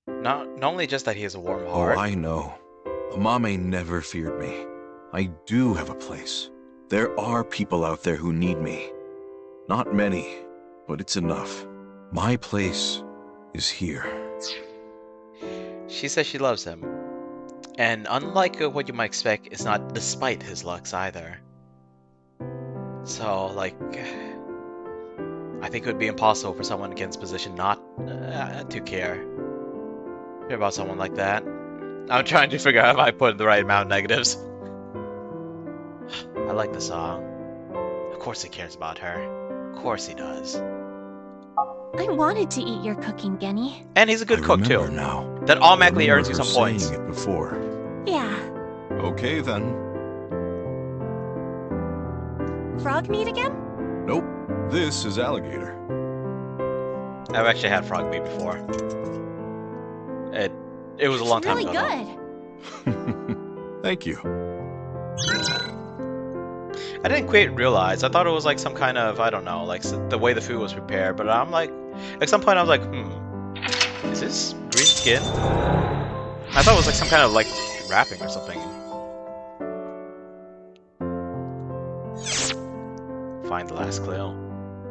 Not only just that he has a warm Oh, heart. I know. Amame never feared me. I do have a place. There are people out there who need me. Not many, but it's enough. My place is here. She says she loves him. And unlike what you might expect, it's not despite his looks either. So, like, I think it would be impossible for someone in Gen's position not to care about someone like that. I'm trying to figure out if I put the right amount of negatives. I like the song. Of course he cares about her. Of course he does. I wanted to eat your cooking, Genny. And he's a good cook too. Now. That automatically earns you some points. Saying it before. Yeah. Okay then. Frog meat again? Nope. This is alligator. I've actually had frog meat before. It was a long time really ago. Good. Thank you. I didn't quite realize. I thought it was like some kind of, I don't know, like the way the food was prepared. But I'm like, at some point I was like, is this green skin? I thought it was like some kind of like wrapping or something. Find the last clue.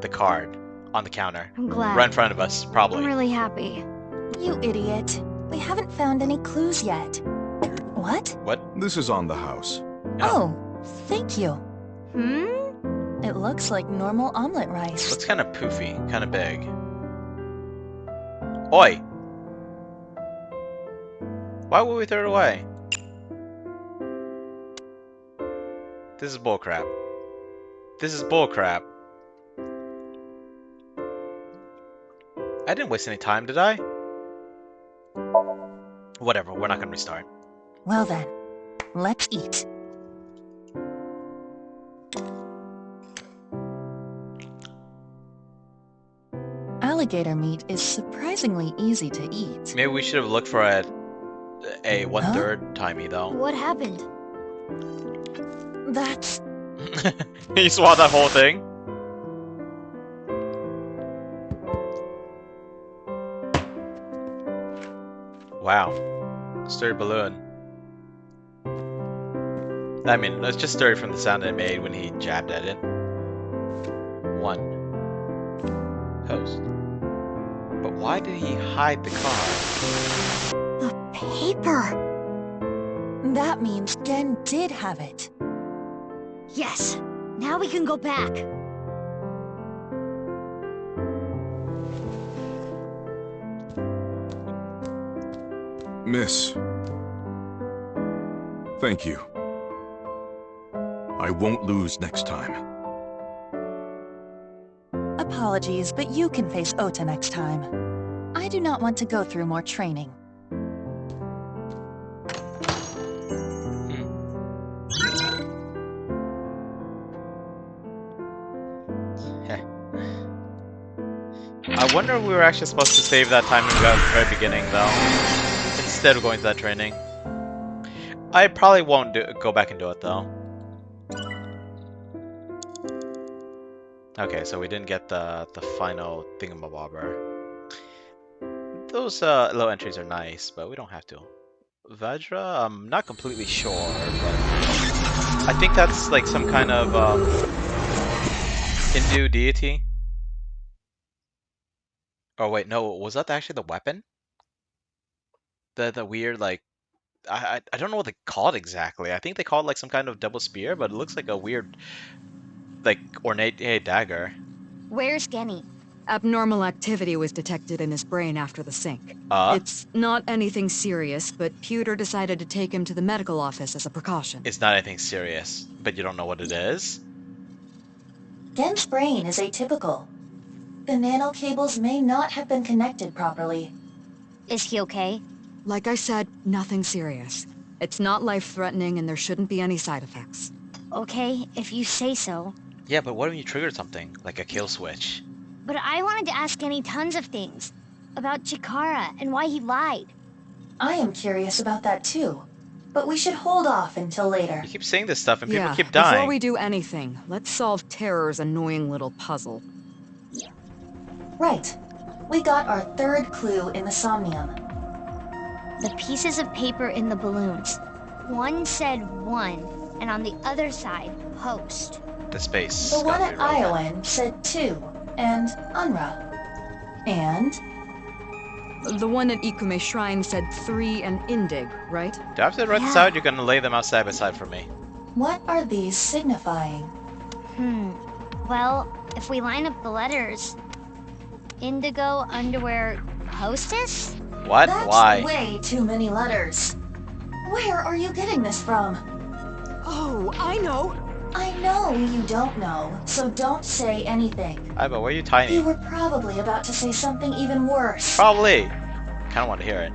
The card on the counter. I'm glad. Right in front of us, probably. I'm really happy. You idiot. We haven't found any clues yet. What? What? This is on the house. Oh, thank you. Hmm? It looks like normal omelet rice. Looks kind of poofy, kind of big. Oi! Why would we throw it away? This is bullcrap. This is bullcrap. I didn't waste any time, did I? Whatever, we're not gonna restart. Well then, let's eat. Alligator meat is surprisingly easy to eat. Maybe we should have looked for a one-third timey though. What happened? That's... You swallowed that whole thing? Wow. Sturdy balloon. I mean, it's just sturdy from the sound it made when he jabbed at it. 1. Host. But why did he hide the card? the paper! That means Gen did have it. Yes. Now we can go back. Miss. Thank you. I won't lose next time. Apologies, but you can face Ota next time. I do not want to go through more training. I wonder if we were actually supposed to save that time we got at the very beginning, though, instead of going to that training. I probably won't go back and do it, though. Okay, so we didn't get the final thingamabobber. Those little entries are nice, but we don't have to. Vajra, I'm not completely sure, but I think that's like some kind of Hindu deity. Oh wait, no, was that actually the weapon? The weird like I don't know what they call it exactly. I think they call it like some kind of double spear, but it looks like a weird like ornate dagger. Where's Genny? Abnormal activity was detected in his brain after the sync. It's not anything serious, but Pewter decided to take him to the medical office as a precaution. It's not anything serious, but you don't know what it is? Gen's brain is atypical. The nano cables may not have been connected properly. Is he okay? Like I said, nothing serious. It's not life-threatening and there shouldn't be any side effects. Okay, if you say so. Yeah, but what if you triggered something, like a kill switch? But I wanted to ask Genny tons of things. about Chikara and why he lied. I am curious about that too. But we should hold off until later. You keep saying this stuff and people Yeah, keep dying. before we do anything, let's solve Terror's annoying little puzzle. Right. We got our third clue in the Somnium. The pieces of paper in the balloons. One said 1, and on the other side, host. The space. The one at Iowan said 2, and Unra. And? The one at Ikume Shrine said 3 and Indig, right? Do I have to write this out? You're gonna lay them out side by side for me. What are these signifying? Well, if we line up the letters... Indigo underwear hostess? What? That's Why? Way too many letters. Where are you getting this from? Oh, I know. I know you don't know, so don't say anything. But why are you tiny? You were probably about to say something even worse. Probably. Kinda want to hear it.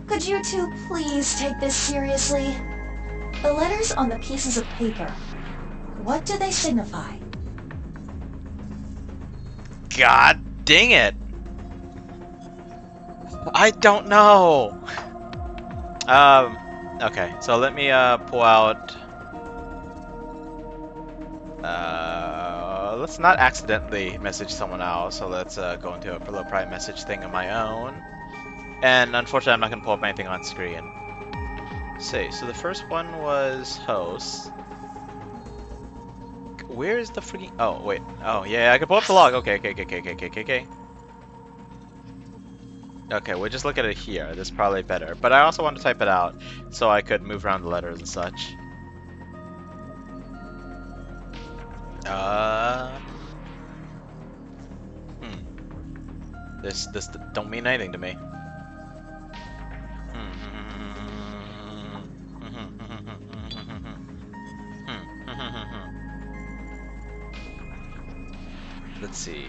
Could you two please take this seriously? The letters on the pieces of paper. What do they signify? God dang it! I don't know! Okay, so let me, pull out... let's not accidentally message someone else, so let's, go into a little private message thing of my own. And unfortunately, I'm not gonna pull up anything on screen. So the first one was host. Where is the freaking... Oh, wait. Oh, yeah, I can pull up the log. Okay. Okay, we'll just look at it here. This is probably better. But I also want to type it out so I could move around the letters and such. This don't mean anything to me. Let's see.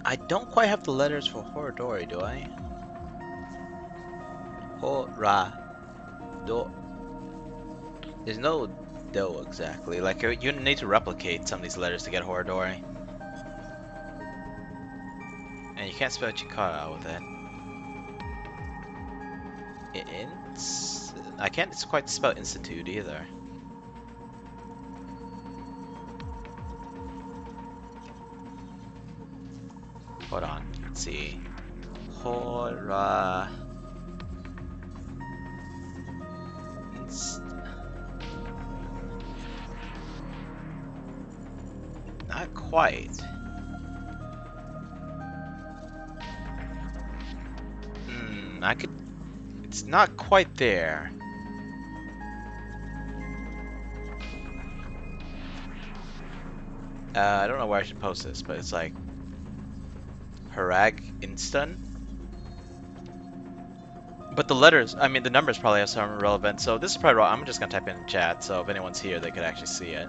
I don't quite have the letters for Horadori, do I? Do. There's no do exactly. Like, you need to replicate some of these letters to get Horadori. And you can't spell Chikara out with that. I can't quite spell institute either. Hold on, let's see. Hora. Not quite. I could. It's not quite there. I don't know where I should post this, but it's like Harag Instan. But the letters, I mean the numbers probably have some relevance, so this is probably wrong. I'm just gonna type in chat, so if anyone's here they could actually see it.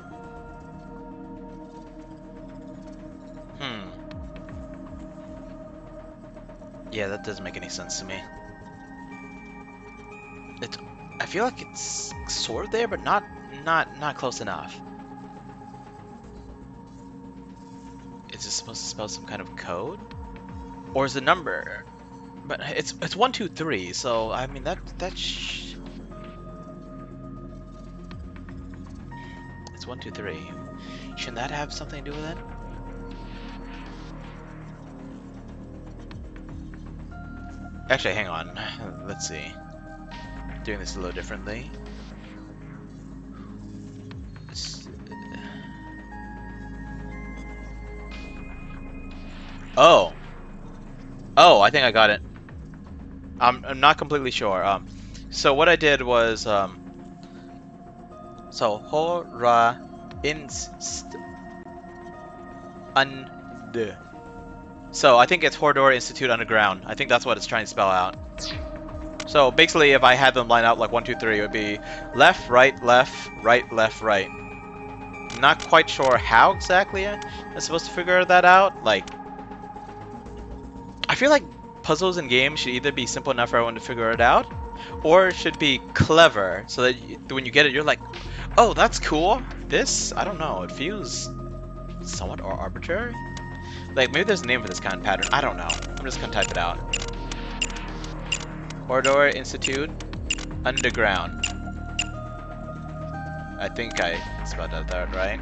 Yeah, that doesn't make any sense to me. I feel like it's sort of there, but not close enough. Is it supposed to spell some kind of code? Or is the number? But it's 1, 2, 3, so I mean it's 1, 2, 3. Shouldn't that have something to do with it? Actually, hang on. Let's see. Doing this a little differently. Oh, I think I got it. I'm not completely sure. So what I did was so hora inst und. So I think it's Horadori Institute Underground. I think that's what it's trying to spell out. So basically, if I had them line out like 1, 2, 3, it would be left, right, left, right, left, right. Not quite sure how exactly I'm supposed to figure that out. Like, I feel like puzzles in games should either be simple enough for everyone to figure it out, Or it should be clever, so that when you get it, you're like, oh, that's cool. This, I don't know, it feels somewhat arbitrary. Like, maybe there's a name for this kind of pattern. I don't know. I'm just gonna type it out. Orador Institute Underground. I think I spelled that right.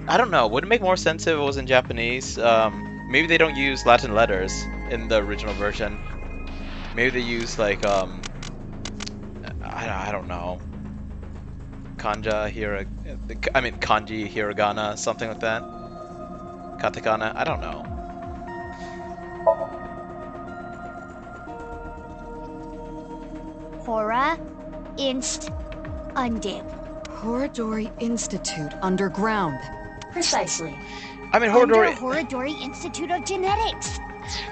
I don't know. Would it make more sense if it was in Japanese? Maybe they don't use Latin letters in the original version. Maybe they use like I don't know. Kanji hiragana, something like that. Katakana, I don't know. Hora Inst Undip. Horadori Institute Underground. Precisely. I mean, Under Horadori... Horadori Institute of Genetics.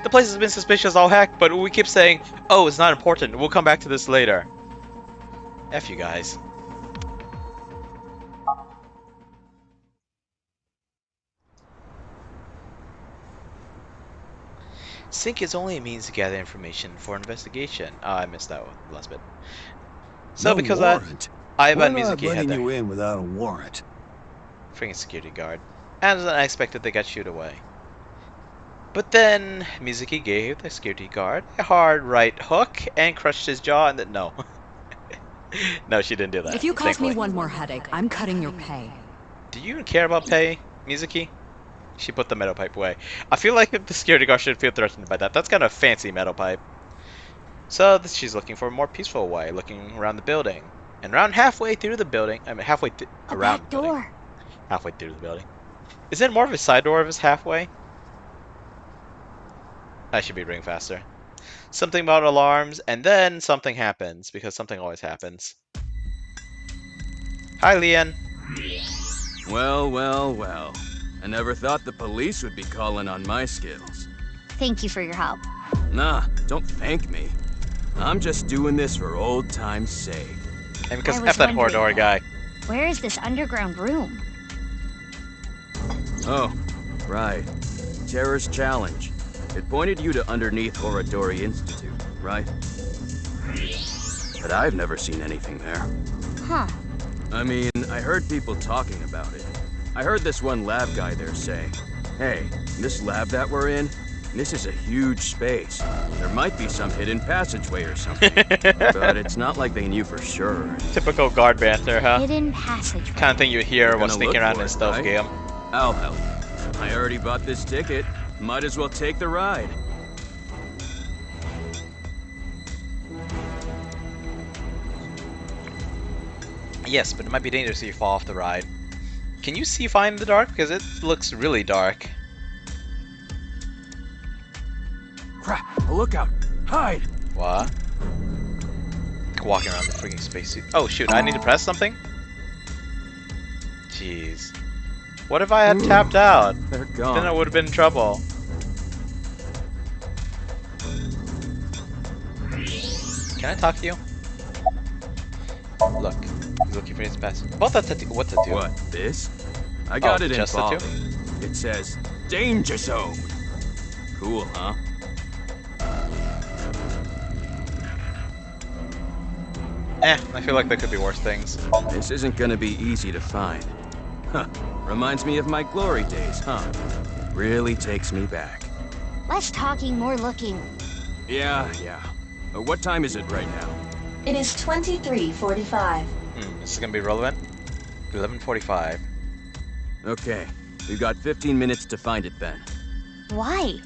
The place has been suspicious all heck, but we keep saying, oh, it's not important. We'll come back to this later. F you guys. Sync is only a means to gather information for investigation. Oh, I missed that last bit. So No because warrant. I have We're a not Mizuki head letting there. you in without a warrant. Freaking security guard. And as I expected, they got shooed away. But then Mizuki gave the security guard a hard right hook and crushed his jaw, and then no. No, she didn't do that. If you cause thankfully. me one more headache, I'm cutting your pay. Do you even care about pay, Mizuki? She put the metal pipe away. I feel like the security guard should feel threatened by that. That's kind of a fancy metal pipe. So she's looking for a more peaceful way, looking around the building. And around halfway through the building, I mean halfway around the building. Door. Halfway through the building. Is it more of a side door if it's halfway? I should be reading faster. Something about alarms, and then something happens, because something always happens. Hi, Leon. Well, well, well. I never thought the police would be calling on my skills. Thank you for your help. Nah, don't thank me. I'm just doing this for old time's sake. And because I was F that wondering, Horador guy. Where is this underground room? Oh, right. Terror's Challenge. It pointed you to underneath Horadori Institute, right? But I've never seen anything there. Huh. I mean, I heard people talking about it. I heard this one lab guy there say, hey, this lab that we're in, this is a huge space. There might be some hidden passageway or something. But it's not like they knew for sure. Typical guard banter, huh? Hidden passageway. Kind of thing you hear You're while gonna sneaking look around for in a it, stealth right? game. I'll help. I already bought this ticket. Might as well take the ride. Yes, but it might be dangerous if you fall off the ride. Can you see fine in the dark? Because it looks really dark. Crap! A lookout! Hide! What? Walking around the freaking spacesuit. Oh shoot, I need to press something? Jeez. What if I had tapped out? They're gone. Then I would have been in trouble. Can I talk to you? Look, he's looking for his pass. What to do? What, this? I got it in just the Bali. two? It says, Danger Zone! Cool, huh? I feel like there could be worse things. This isn't gonna be easy to find. Huh. Reminds me of my glory days, huh? It really takes me back. Less talking, more looking. Yeah. What time is it right now? It is 23:45. This is gonna be relevant. 11:45. Okay, we've got 15 minutes to find it then. Why?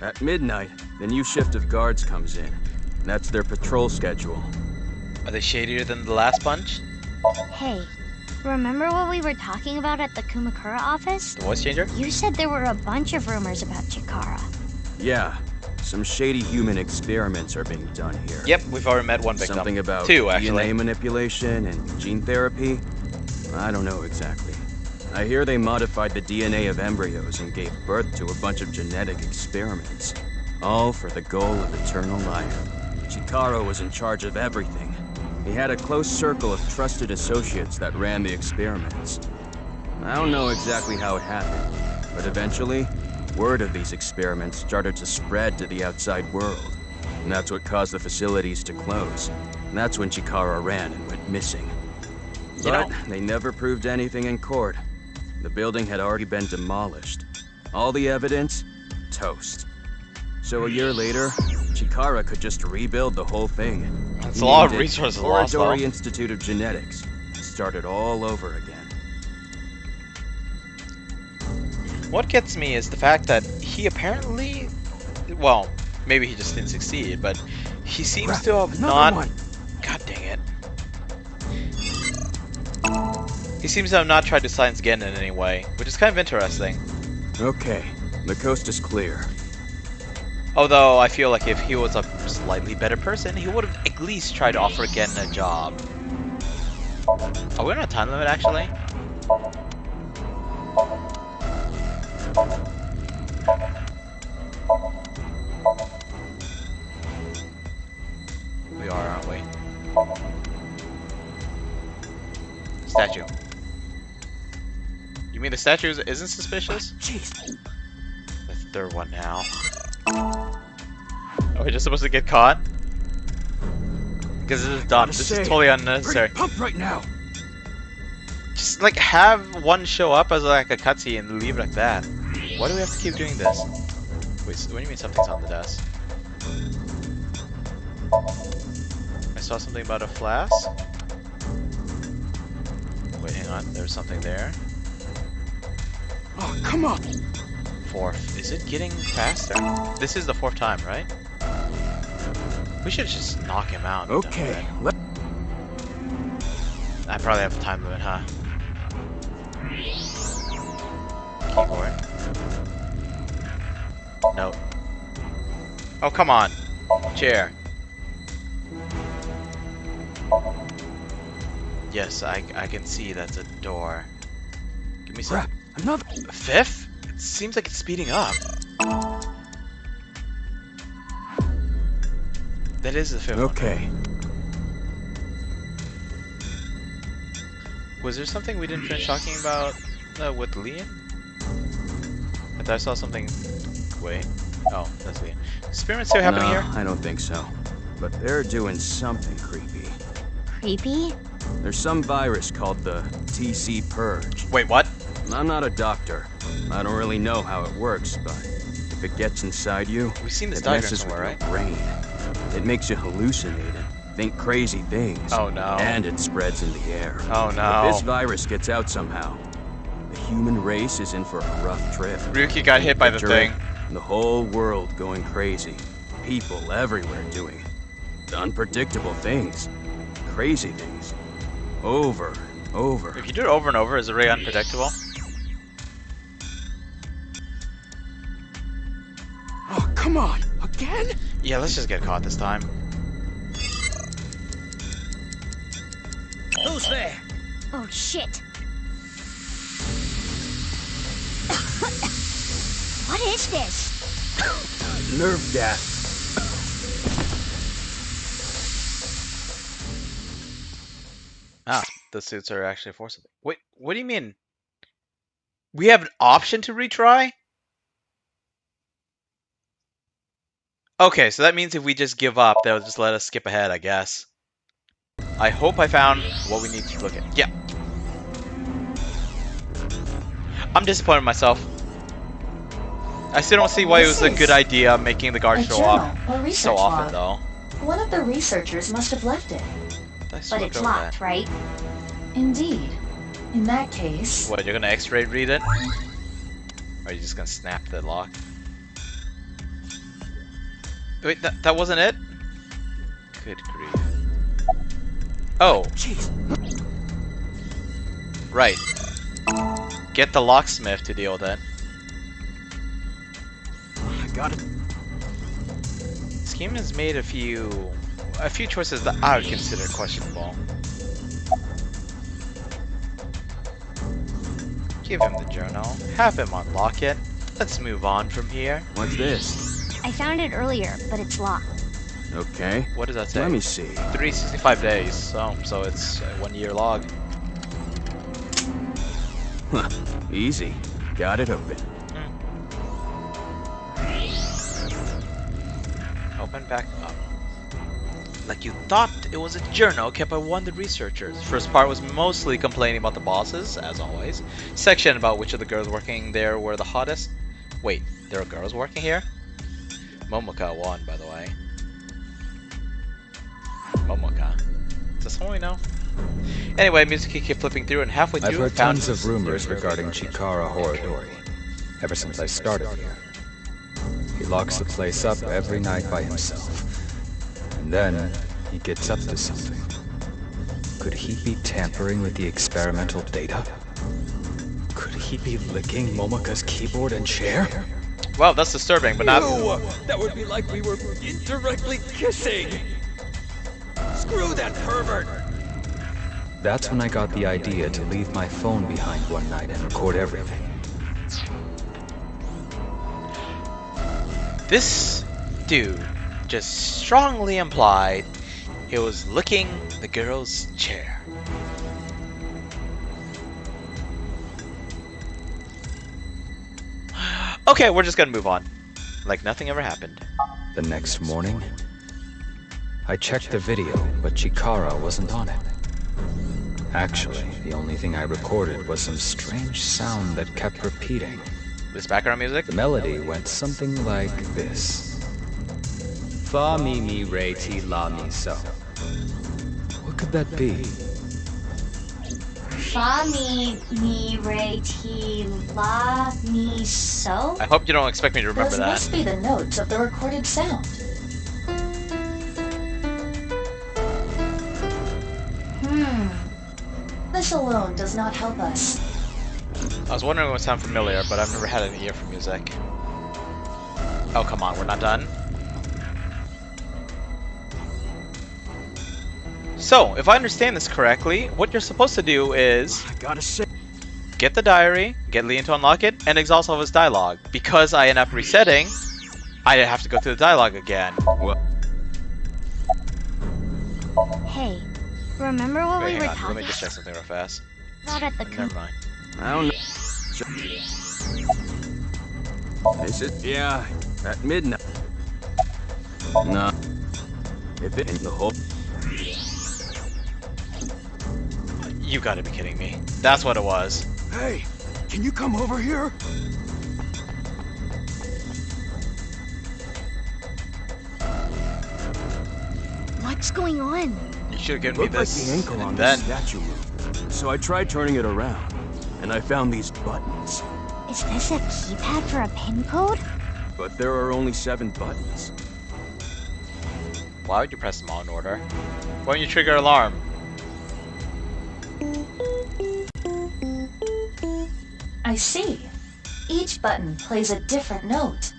At midnight, the new shift of guards comes in. That's their patrol schedule. Are they shadier than the last bunch? Hey, remember what we were talking about at the Kumakura office? The voice changer? You said there were a bunch of rumors about Chikara. Yeah, some shady human experiments are being done here. Yep, we've already met one victim. Something about two, actually. DNA manipulation and gene therapy? I don't know exactly. I hear they modified the DNA of embryos and gave birth to a bunch of genetic experiments. All for the goal of eternal life. Chikara was in charge of everything. He had a close circle of trusted associates that ran the experiments. I don't know exactly how it happened, but eventually, word of these experiments started to spread to the outside world. and that's what caused the facilities to close. And that's when Chikara ran and went missing. But they never proved anything in court. The building had already been demolished. All the evidence, toast. So a year later, Chikara could just rebuild the whole thing. That's a lot of resources lost, though. Oridori Institute of Genetics. Started all over again. What gets me is the fact that he apparently, well, maybe he just didn't succeed, but he seems to have not. God dang it. He seems to have not tried to silence Gen in any way, which is kind of interesting. Okay, the coast is clear. Although I feel like if he was a slightly better person, he would have at least tried to offer Gen a job. Are we on a time limit actually? We are, aren't we? Statue. You mean the statue isn't suspicious? Jeez. The third one now. Are we just supposed to get caught? Because this is dumb. This is totally unnecessary. Pumped right now. Just like have one show up as like a cutscene and leave it like that. Why do we have to keep doing this? Wait, what do you mean something's on the desk? I saw something about a flask. Wait, hang on. There's something there. Oh, come on. Fourth. Is it getting faster? This is the fourth time, right? We should just knock him out. Okay. I probably have a time limit, huh? Keyboard. Nope. Oh, come on. Chair. Yes, I can see that's a door. Give me some. Crap, another. Fifth? It seems like it's speeding up. That is the fifth one. Okay. Was there something we didn't finish talking about with Lian? I thought I saw something. Wait. Oh, that's Lian. Experiments still happening here? I don't think so. But they're doing something creepy. Creepy? There's some virus called the TC Purge. Wait, what? I'm not a doctor. I don't really know how it works, but if it gets inside you, we've seen this it diagram messes with somewhere, your right? brain. It makes you hallucinate and think crazy things. Oh no. And it spreads in the air. Oh no. If this virus gets out somehow, the human race is in for a rough trip. Ryuki got hit by the thing. The whole world going crazy. People everywhere doing unpredictable things. Crazy things. Over and over. If you do it over and over, is it really unpredictable? Oh, come on. Again? Yeah, let's just get caught this time. Who's there? Oh, shit. What is this? Nerve gas. Ah, the suits are actually for something. Wait, what do you mean? We have an option to retry? Okay, so that means if we just give up, they'll just let us skip ahead, I guess. I hope I found what we need to look at. Yeah. I'm disappointed in myself. I still don't see why it was a good idea making the guard show up so often, though. One of the researchers must have left it. But it's locked, right? Indeed. In that case... What, you're gonna X-ray read it? Or are you just gonna snap the lock? Wait, that wasn't it? Good grief. Oh. Jeez. Right. Get the locksmith to deal with it. I got it. Scheme has made a few choices that I would consider questionable. Give him the journal. Have him unlock it. Let's move on from here. What's this? I found it earlier, but it's locked. Okay. What does that say? Let me see. 365 days. So it's a 1 year log. Huh. Easy. Got it open. Open back up. Like you thought it was a journal kept by wanted researchers. First part was mostly complaining about the bosses, as always. Section about which of the girls working there were the hottest. Wait, there are girls working here? Momoka won, by the way. Momoka. Is this someone we know? Anyway, Mizuki kept flipping through and halfway through I've heard found tons of rumors regarding Chikara Horodori, ever since I started here. He locks the place up every night by himself. And then, he gets up to something. Could he be tampering with the experimental data? Could he be licking Momoka's keyboard and chair? Well, that's disturbing, but not... That would be like we were indirectly kissing! Screw that pervert! That's when I got the idea to leave my phone behind one night and record everything. This dude just strongly implied he was licking the girl's chair. Okay, we're just gonna move on. Like nothing ever happened. The next morning, I checked the video, but Chikara wasn't on it. Actually, the only thing I recorded was some strange sound that kept repeating. This background music? The melody went something like this. Fa mi mi re ti la mi so. What could that be? Fa mi re ti la mi so. I hope you don't expect me to remember Those that. must be the notes of the recorded sound. This alone does not help us. I was wondering what would sound familiar, but I've never had an ear for music. Oh, come on, we're not done? So, if I understand this correctly, what you're supposed to do is... I gotta say... Get the diary, get Leon to unlock it, and exhaust all of his dialogue. Because I end up resetting, I have to go through the dialogue again. What? Hey, remember what Wait, we were hang on, let talking me just check something real fast. about at the Never mind. I don't know. Is it? Yeah, at midnight. No. If it ain't the whole... You gotta be kidding me. That's what it was. Hey, can you come over here? What's going on? You should have given Looked me like this. the ankle on and the then... statue moved. So I tried turning it around, and I found these buttons. Is this a keypad for a pin code? But there are only 7 buttons. Why would you press them all in order? Why don't you trigger alarm? I see. Each button plays a different note.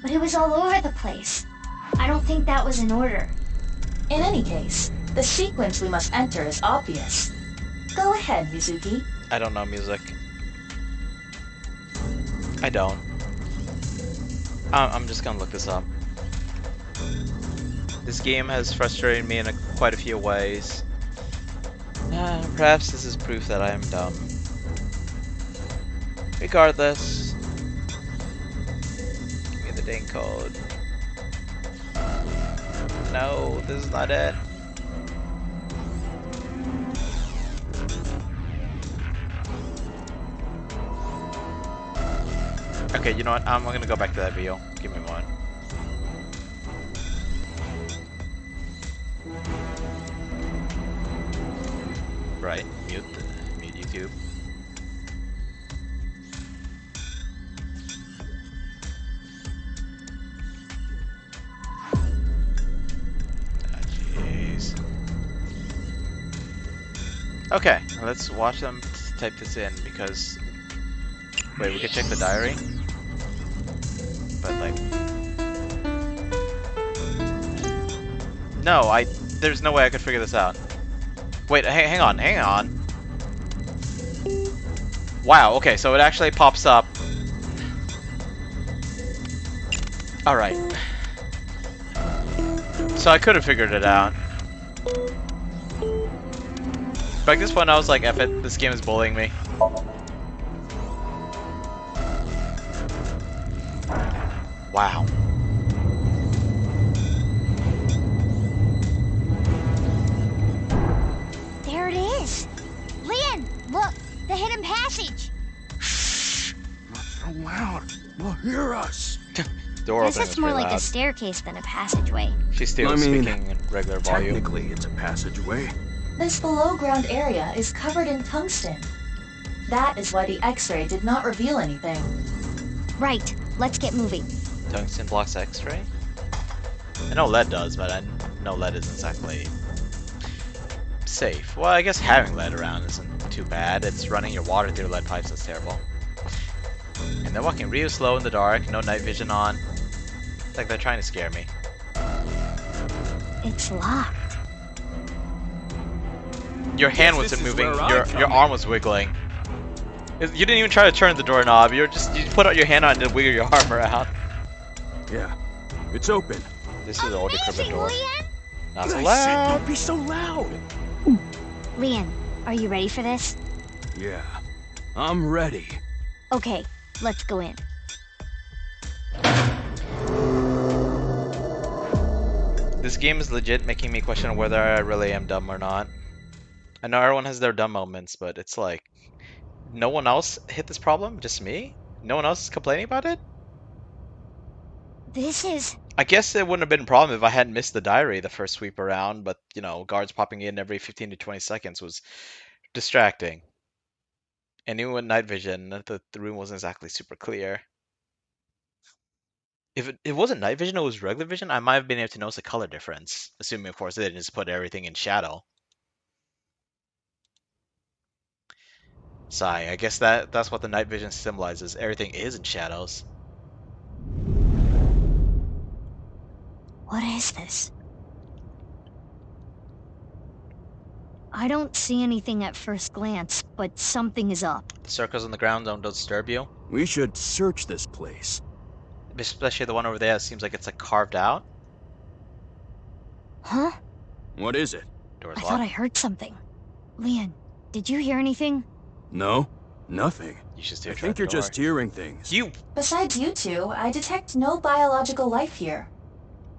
But it was all over the place. I don't think that was in order. In any case, the sequence we must enter is obvious. Go ahead, Mizuki. I don't know music. I don't. I'm just gonna look this up. This game has frustrated me in quite a few ways. Perhaps this is proof that I am dumb. Regardless, give me the dang code. No, this is not it. Okay, you know what? I'm gonna go back to that video. Give me one. Right, mute YouTube. Jeez. Okay, let's watch them type this in because... Wait, we can check the diary? But like... No, there's no way I could figure this out. Wait, hang on. Wow, okay, so it actually pops up. Alright. So I could have figured it out. But at this point I was like, F it, this game is bullying me. Wow. down. You'll hear us. Door This opening is was more pretty like a loud. staircase than a passageway. She's still speaking in regular volume. Technically, it's a passageway. This below-ground area is covered in tungsten. That is why the X-ray did not reveal anything. Right. Let's get moving. Tungsten blocks X-ray? I know lead does, but I know lead isn't exactly safe. Well, I guess having lead around isn't too bad. It's running your water through lead pipes that's terrible. And they're walking real slow in the dark, no night vision on. It's like they're trying to scare me. It's locked. Your hand Guess this wasn't is moving, where I your arm was wiggling. You didn't even try to turn the doorknob, you put out your hand on it and wiggle your arm around. Yeah, it's open. This is the old decrepit door. Not so I said loud. don't be so loud. Leon, are you ready for this? Yeah, I'm ready. Okay, let's go in. This game is legit making me question whether I really am dumb or not. I know everyone has their dumb moments, but it's like, no one else hit this problem? Just me? No one else is complaining about it? This is... I guess it wouldn't have been a problem if I hadn't missed the diary the first sweep around, but, you know, guards popping in every 15 to 20 seconds was distracting. And even with night vision, the room wasn't exactly super clear. If it wasn't night vision, it was regular vision, I might have been able to notice a color difference. Assuming, of course, they didn't just put everything in shadow. Sigh, I guess that's what the night vision symbolizes. Everything is in shadows. What is this? I don't see anything at first glance, but something is up. The circles on the ground don't disturb you? We should search this place. Especially the one over there that seems like it's like carved out. Huh? What is it? Door's I locked. thought I heard something. Leon, did you hear anything? No, nothing. You should still I try think the you're door. just hearing things. Besides you two, I detect no biological life here.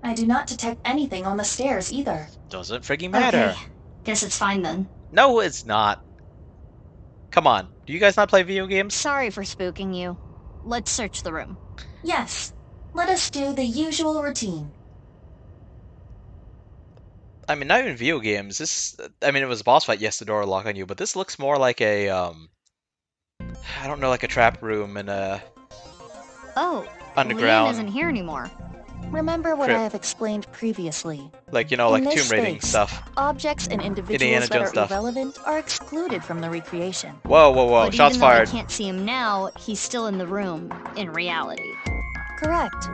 I do not detect anything on the stairs either. Doesn't freaking matter. Okay, guess it's fine then. No, it's not. Come on. Do you guys not play video games? Sorry for spooking you. Let's search the room. Yes, let us do the usual routine. I mean, not even video games. I mean, it was a boss fight. Yes, the door will lock on you, but this looks more like a, I don't know, like a trap room in a Oh, underground. Leon isn't here anymore. Remember what Crypt. I have explained previously. Like, you know, In like this Tomb Raiding space, stuff. Objects and individuals Indiana that Jones are stuff. irrelevant are excluded from the recreation. Whoa, whoa, whoa. But Shots even though fired. we can't see him now, he's still in the room, in reality. Correct.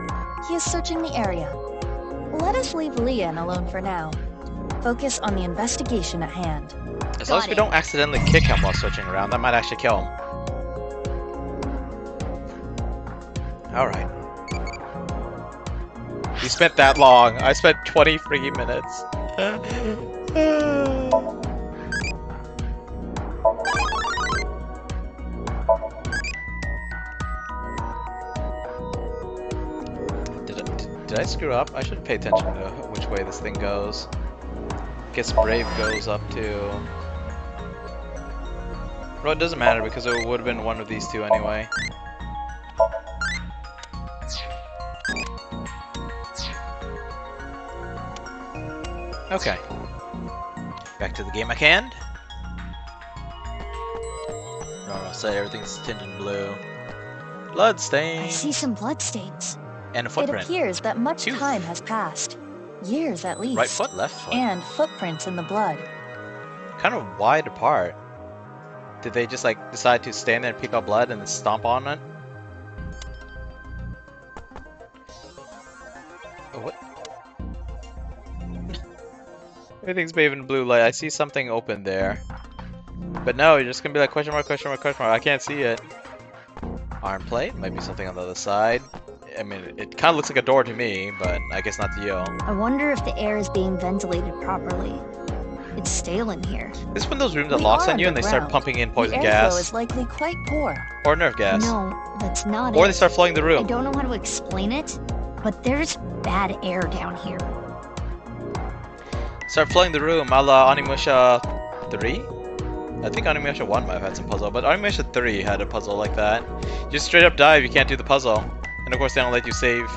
He is searching the area. Let us leave Leon alone for now. Focus on the investigation at hand. As long as we don't accidentally kick him while searching around, that might actually kill him. Alright. You spent that long. I spent 20 freaking minutes. Did I screw up? I should pay attention to which way this thing goes. Guess Brave goes up to... Well, it doesn't matter because it would have been one of these two anyway. Okay. Back to the game at hand. Normal set, everything's tinted blue. Bloodstain! I see some bloodstains. And a It footprint. appears that much time has passed. Years at least. Right foot, left foot. And footprints in the blood. Kind of wide apart. Did they just like decide to stand there and pick up blood and then stomp on it? Oh, what? Everything's bathed in blue light. I see something open there. But no, you're just gonna be like question mark, question mark, question mark. I can't see it. Arm plate? Might be something on the other side. I mean, it kind of looks like a door to me, but I guess not to you. I wonder if the air is being ventilated properly. It's stale in here. This is one of those rooms that We locks are on you and they start underground. pumping in poison the airflow gas. is likely quite poor. Or nerve gas. No, that's not Or it. they start flooding the I room. don't know how to explain it, but there's bad air down here. Start flooding the room, a la Onimusha 3? I think Onimusha 1 might have had some puzzle, but Onimusha 3 had a puzzle like that. Just straight up die if you can't do the puzzle. And of course they don't let you save.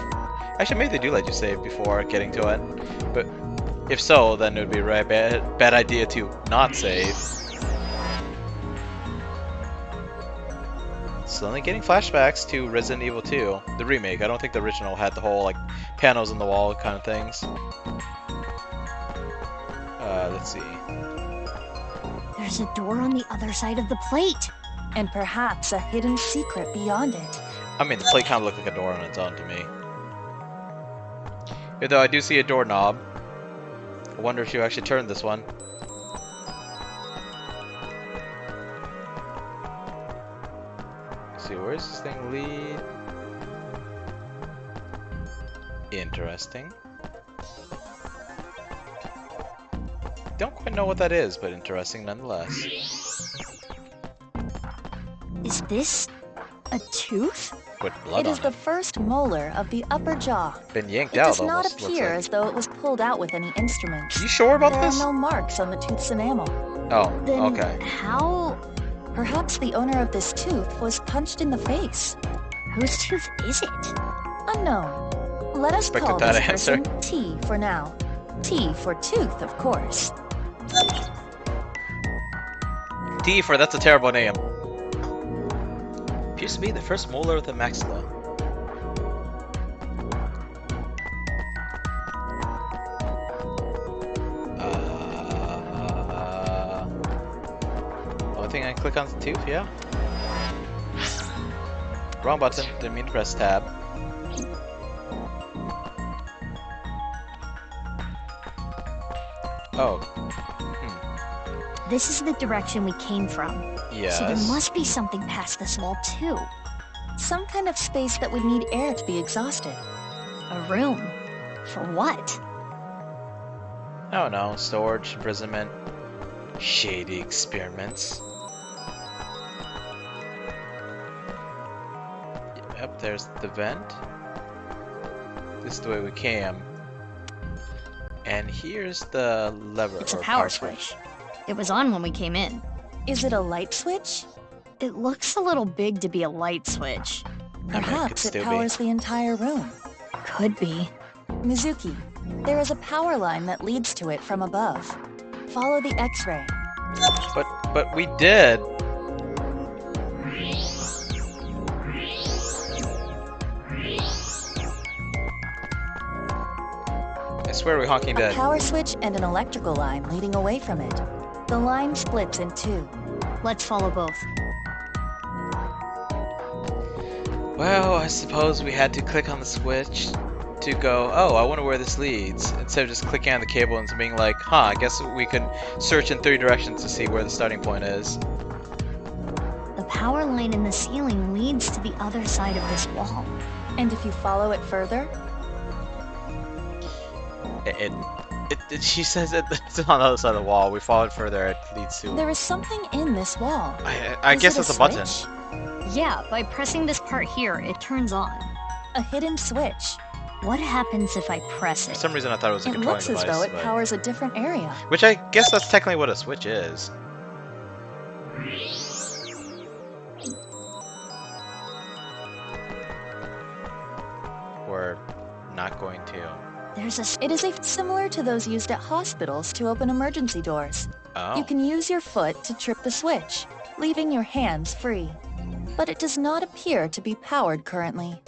Actually, maybe they do let you save before getting to it. But if so, then it would be a very bad idea to not save. Suddenly getting flashbacks to Resident Evil 2, the remake. I don't think the original had the whole like panels on the wall kind of things. Let's see. There's a door on the other side of the plate. And perhaps a hidden secret beyond it. I mean, the plate kind of looked like a door on its own to me. Even though I do see a doorknob. I wonder if you actually turned this one. Let's see, where does this thing lead? Interesting. Don't quite know what that is, but interesting nonetheless. Is this a tooth? With blood It is on the it. first molar of the upper jaw. Been yanked It out does not almost, looks appear like. as though it was pulled out with any instrument. You sure about there this? There are no marks on the tooth's enamel. Oh, Then okay. How? Perhaps the owner of this tooth was punched in the face. Whose tooth is it? Unknown. Let us Expected call that this answer. person T for now. T for tooth, of course. T for that's a terrible name. Appears to be the first molar of the maxilla. Only thing I can click on the tooth, yeah. Wrong button, didn't mean to press tab. Oh. This is the direction we came from. Yes. So there must be something past this wall too. Some kind of space that would need air to be exhausted. A room. For what? I don't know. Storage, imprisonment, shady experiments. Yep, there's the vent. This is the way we came. And here's the lever. It's a or power switch. It was on when we came in. Is it a light switch? It looks a little big to be a light switch. Perhaps it powers the entire room. Could be. Mizuki, there is a power line that leads to it from above. Follow the X-ray. But we did. I swear we honking A dead. power switch and an electrical line leading away from it. The line splits in two. Let's follow both. Well, I suppose we had to click on the switch to go, oh, I wonder where this leads, instead of just clicking on the cable and being like, huh, I guess we can search in 3 directions to see where the starting point is. The power line in the ceiling leads to the other side of this wall. And if you follow it further? She says it's on the other side of the wall. We follow it further, it leads to... There is something in this wall. I guess it's a button. Yeah, by pressing this part here, it turns on. A hidden switch. What happens if I press it? For some reason I thought it was a It controlling looks device. as though it but- powers a different area. Which I guess that's technically what a switch is. We're not going to. It is similar to those used at hospitals to open emergency doors. Oh. You can use your foot to trip the switch, leaving your hands free. But it does not appear to be powered currently.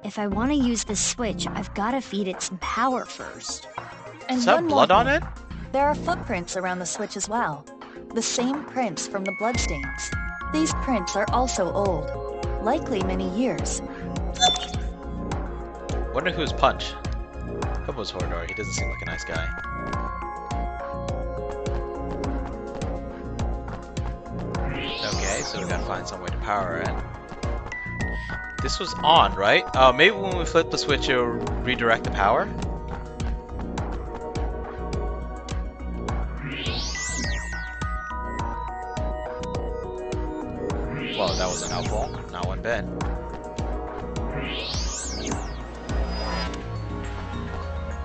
If I want to use this switch, I've got to feed it some power first. And Is that one blood more on thing. it? There are footprints around the switch as well. The same prints from the bloodstains. These prints are also old, likely many years. Wonder who's Punch. Hope it was Horador. He doesn't seem like a nice guy. Okay, so we gotta find some way to power it. This was on, right? Maybe when we flip the switch, it'll redirect the power? Well, that wasn't helpful. Not one bit.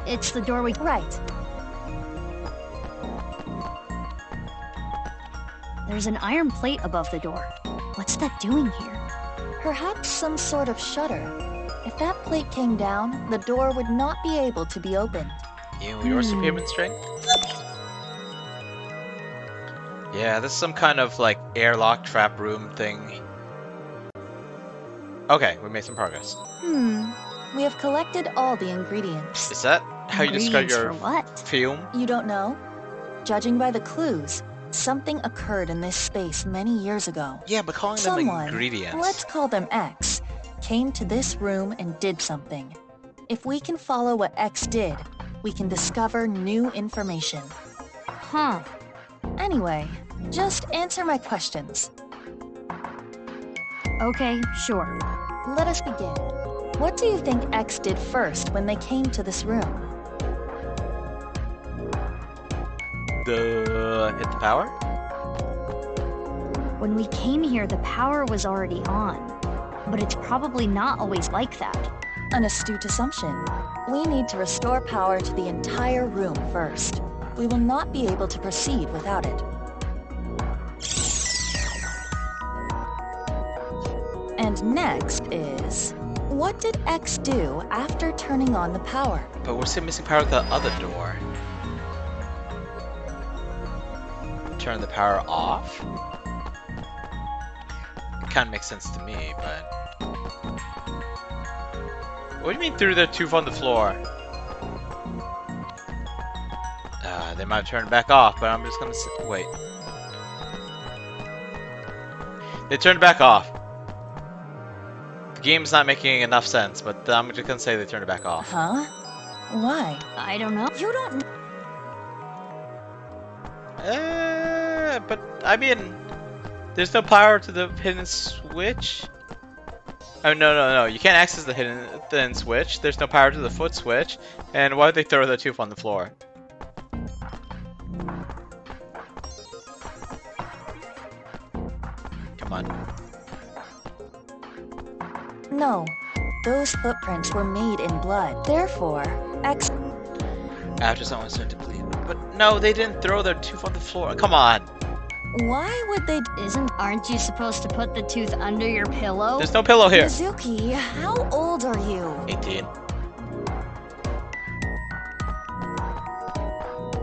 It's the doorway. Right. There's an iron plate above the door. What's that doing here? Perhaps some sort of shutter. If that plate came down, the door would not be able to be opened. Your superhuman strength? Yeah, this is some kind of like airlock trap room thing. Okay, we made some progress. We have collected all the ingredients. Is that how you describe your for what? fume? You don't know? Judging by the clues, something occurred in this space many years ago. Yeah, but calling them ingredients. Let's call them X, came to this room and did something. If we can follow what X did, we can discover new information. Huh. Anyway, just answer my questions. Okay, sure. Let us begin. What do you think X did first when they came to this room? Hit the power? When we came here, the power was already on. But it's probably not always like that. An astute assumption. We need to restore power to the entire room first. We will not be able to proceed without it. And next is... what did X do after turning on the power? But we're still missing power at the other door. Turn the power off? It kind of makes sense to me, but... What do you mean threw their tooth on the floor? They might turn it back off, but I'm just gonna wait. They turned it back off. The game's not making enough sense, but I'm just gonna say they turned it back off. Huh? Why? I don't know. You don't... But I mean, there's no power to the hidden switch. Oh no! You can't access the hidden switch. There's no power to the foot switch. And why would they throw the tooth on the floor? Come on. No. Those footprints were made in blood. Therefore, X... After someone started to bleed. But no, they didn't throw their tooth on the floor. Come on. Why would they... Aren't you supposed to put the tooth under your pillow? There's no pillow here. Mizuki, how old are you? 18.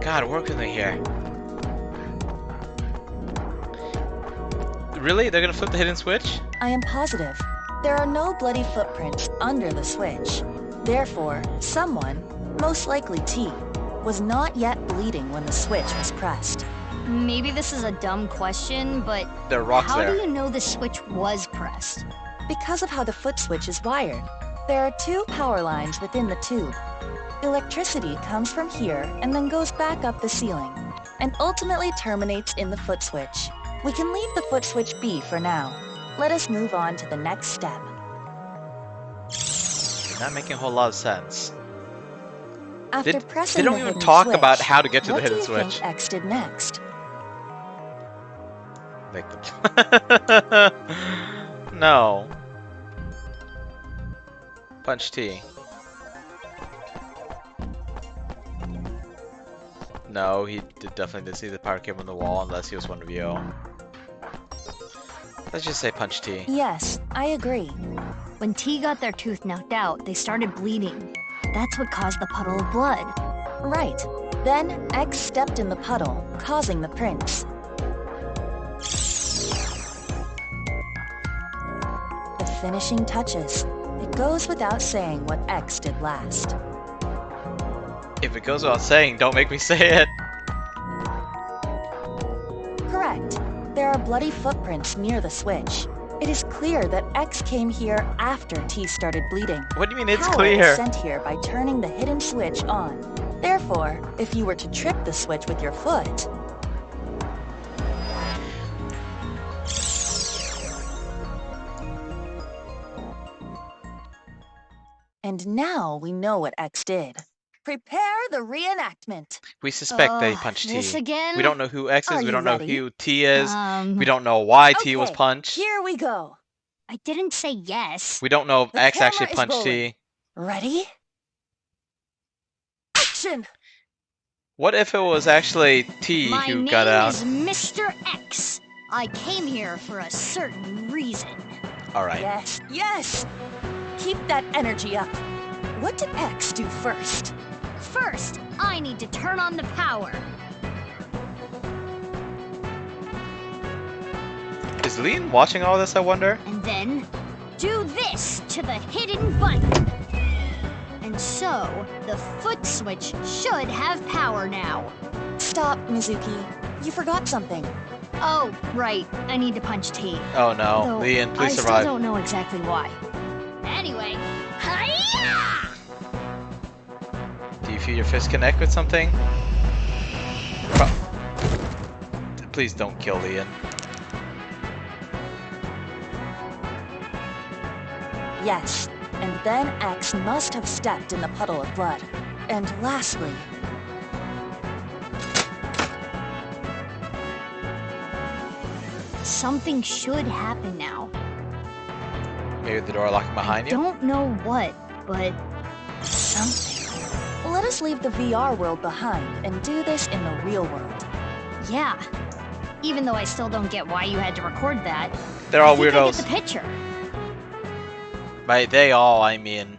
God, work with me here. Really? They're gonna flip the hidden switch? I am positive. There are no bloody footprints under the switch. Therefore, someone, most likely T, was not yet bleeding when the switch was pressed. Maybe this is a dumb question, but there are rocks how there. do you know the switch was pressed? Because of how the foot switch is wired. There are two power lines within the tube. Electricity comes from here and then goes back up the ceiling, and ultimately terminates in the foot switch. We can leave the foot switch be for now. Let us move on to the next step. You're not making a whole lot of sense. After pressing they don't the even hidden talk switch, about how to get to the hidden what do you switch. think X did next? Make the no. Punch T. No, he definitely didn't see the power cable on the wall unless he was one of you. Let's just say punch T. Yes, I agree. When T got their tooth knocked out, they started bleeding. That's what caused the puddle of blood. Right. Then X stepped in the puddle, causing the prints. The finishing touches. It goes without saying what X did last. If it goes without saying, don't make me say it. Correct. There are bloody footprints near the switch. It is clear that X came here after T started bleeding. What do you mean it's Power clear? was sent here by turning the hidden switch on. Therefore, if you were to trip the switch with your foot... And now we know what X did. Prepare the reenactment. We suspect they punched T. This again? We don't know who X is. Are We you don't know ready? who T is. We don't know why T was Okay, punched. Here we go. I didn't say yes. We don't know if The X actually camera is punched rolling. T. Ready? Action! What if it was actually T My who name got out? is Mr. X. I came here for a certain reason. Alright. Yes, yes! Keep that energy up. What did X do first? First, I need to turn on the power. Is Lean watching all this, I wonder? And then, do this to the hidden button. And so, the foot switch should have power now. Stop, Mizuki. You forgot something. Oh, right. I need to punch T. Oh no. Though Lean, please I survive. still don't know exactly why. Anyway, hiya! Do you feel your fist connect with something? Please don't kill Leon. Yes, and then X must have stepped in the puddle of blood. And lastly... Something should happen now. Maybe the door locking behind you? Don't know what, but... something. Let us leave the VR world behind and do this in the real world. Yeah. Even though I still don't get why you had to record that. They're all I think I weirdos. get the picture. By they all, I mean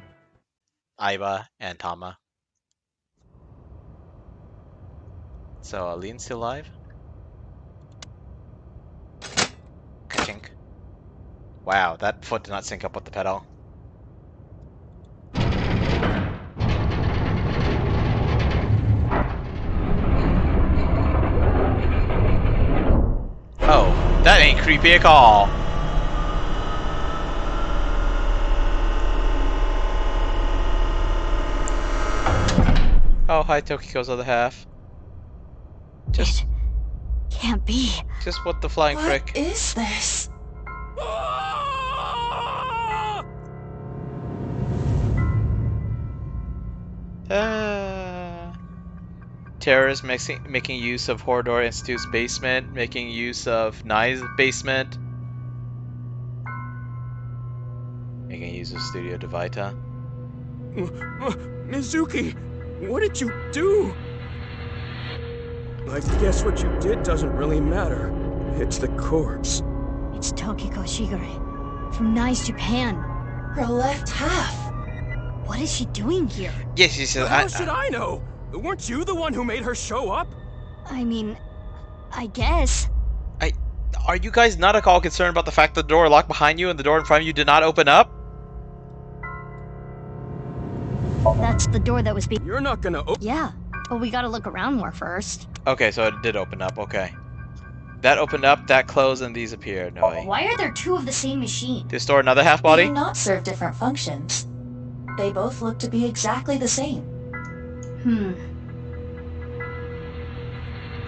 Aiba and Tama. So, Lean's still alive? Ka-chink. Wow, that foot did not sync up with the pedal. Oh, that ain't creepy at all. Oh, hi, Tokiko's other half. Just can't be. Just what the flying frick? What is this? Terrorists making use of Horridor Institute's basement, making use of Nai's basement, making use of Studio Devita. Mizuki, what did you do? I guess what you did doesn't really matter. It's the corpse. It's Tokiko Shigure from Nai's Japan. Her left half. What is she doing here? Yes, she said. How should I know? Weren't you the one who made her show up? I mean, I guess. Are you guys not at all concerned about the fact that the door locked behind you and the door in front of you did not open up? That's the door that was being. You're not gonna open. Yeah, but we gotta look around more first. Okay, so it did open up. Okay, that opened up, that closed, and these appeared. No way. Why are there two of the same machine? Did it store another half body? They do not serve different functions. They both look to be exactly the same.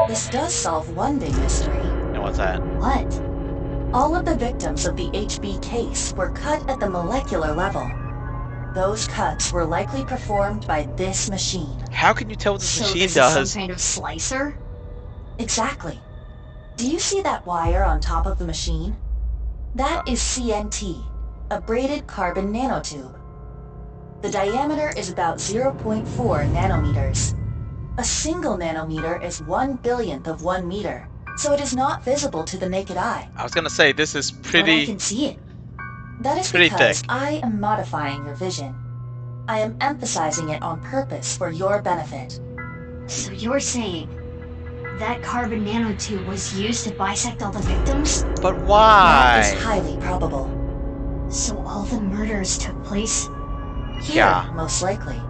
This does solve one big mystery. And what's that? What? All of the victims of the HB case were cut at the molecular level. Those cuts were likely performed by this machine. How can you tell what this So machine this does? is some kind of slicer? Exactly. Do you see that wire on top of the machine? That is CNT, a braided carbon nanotube. The diameter is about 0.4 nanometers. A single nanometer is 1/1000th of 1 meter, so it is not visible to the naked eye. I was gonna say this is But I pretty. can see it. That is pretty because thick. I am modifying your vision. I am emphasizing it on purpose for your benefit. So you're saying that carbon nanotube was used to bisect all the victims? But That why? is highly probable. So all the murders took place? Here, Yeah. most likely.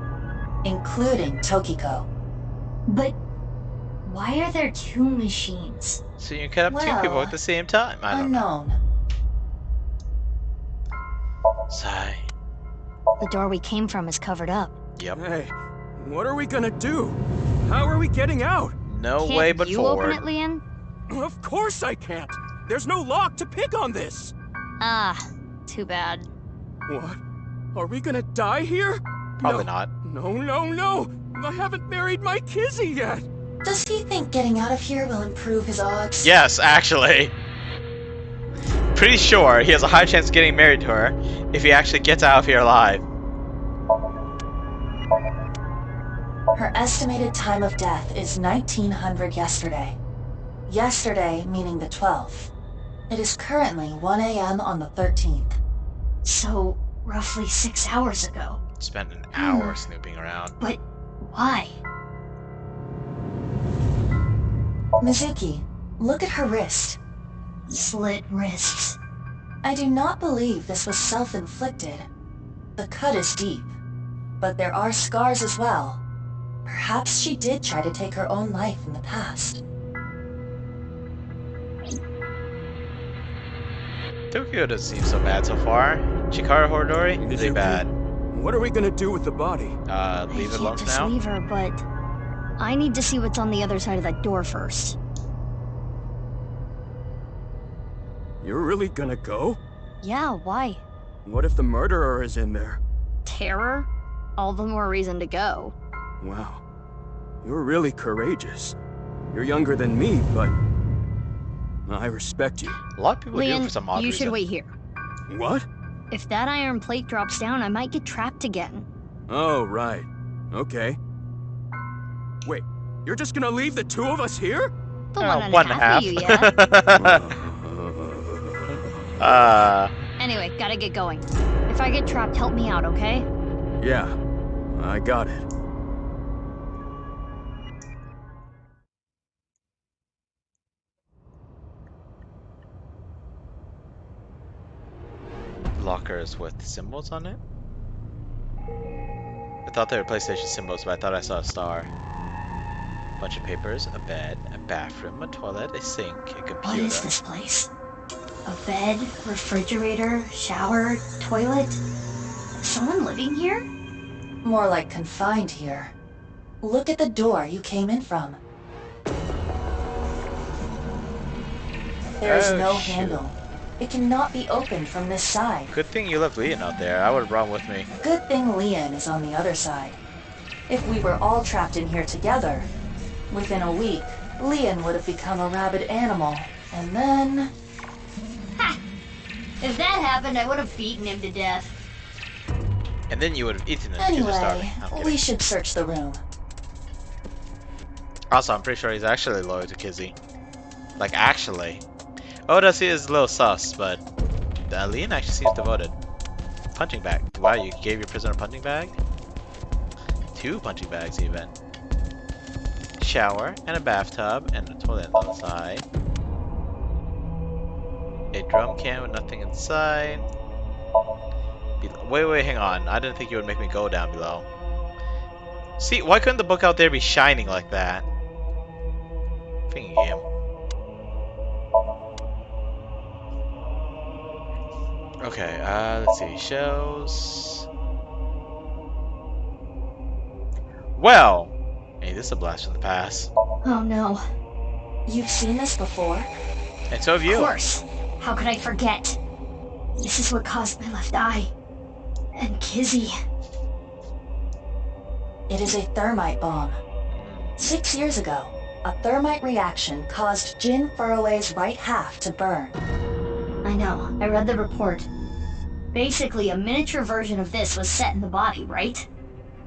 Including Tokiko. But why are there two machines? So you can have two people Well, at the same time. I don't know. Unknown. Sigh. The door we came from is covered up. Yep. Hey, what are we gonna do? How are we getting out? No Can't way but you forward. open it, Leon? Of course I can't. There's no lock to pick on this. Ah, too bad. What? Are we gonna die here? Probably No. not. No. I haven't married my Kizzy yet. Does he think getting out of here will improve his odds? Yes, actually. Pretty sure he has a high chance of getting married to her if he actually gets out of here alive. Her estimated time of death is 1900 yesterday. Yesterday meaning the 12th. It is currently 1 a.m. on the 13th. So, roughly 6 hours ago. Spent an hour snooping around. But why? Mizuki, look at her wrist. Slit wrists. I do not believe this was self-inflicted. The cut is deep, but there are scars as well. Perhaps she did try to take her own life in the past. Tokyo doesn't seem so bad so far. Chikara Horodori, is it bad? What are we gonna do with the body? Leave it alone for Just now? leave her, but I need to see what's on the other side of that door first. You're really gonna go? Yeah, why? What if the murderer is in there? Terror? All the more reason to go. Wow. You're really courageous. You're younger than me, but I respect you. A lot of people do Leon, for some odd you reason. should wait here. What? If that iron plate drops down, I might get trapped again. Oh, right. Okay. Wait, you're just gonna leave the two of us here? The one and a half of you, yeah? Anyway, gotta get going. If I get trapped, help me out, okay? Yeah, I got it. Lockers with symbols on it? I thought they were PlayStation symbols, but I thought I saw a star. Bunch of papers, a bed, a bathroom, a toilet, a sink, a computer. What is this place? A bed, refrigerator, shower, toilet? Someone living here? More like confined here. Look at the door you came in from. There is no handle. It cannot be opened from this side. Good thing you left Leon out there. I would have brought him with me. Good thing Leon is on the other side. If we were all trapped in here together, within a week, Leon would have become a rabid animal, and then... Ha! If that happened, I would have beaten him to death. And then you would have eaten him because you're starving. Anyway, we should search the room. Also, I'm pretty sure he's actually loyal to Kizzy. Like, actually. Oda is a little sus, but Leon actually seems devoted. Punching bag. Wow, you gave your prisoner a punching bag? 2 punching bags, even. Shower, and a bathtub, and a toilet on the side. A drum can with nothing inside. Wait, hang on. I didn't think you would make me go down below. See, why couldn't the book out there be shining like that? Thinking game. Okay, let's see. Shells. Well! Hey, this is a blast from the past. Oh no. You've seen this before? And so have you. Of course. How could I forget? This is what caused my left eye. And Kizzy. It is a thermite bomb. 6 years ago, a thermite reaction caused Jin Furroway's right half to burn. I know. I read the report. Basically, a miniature version of this was set in the body, right?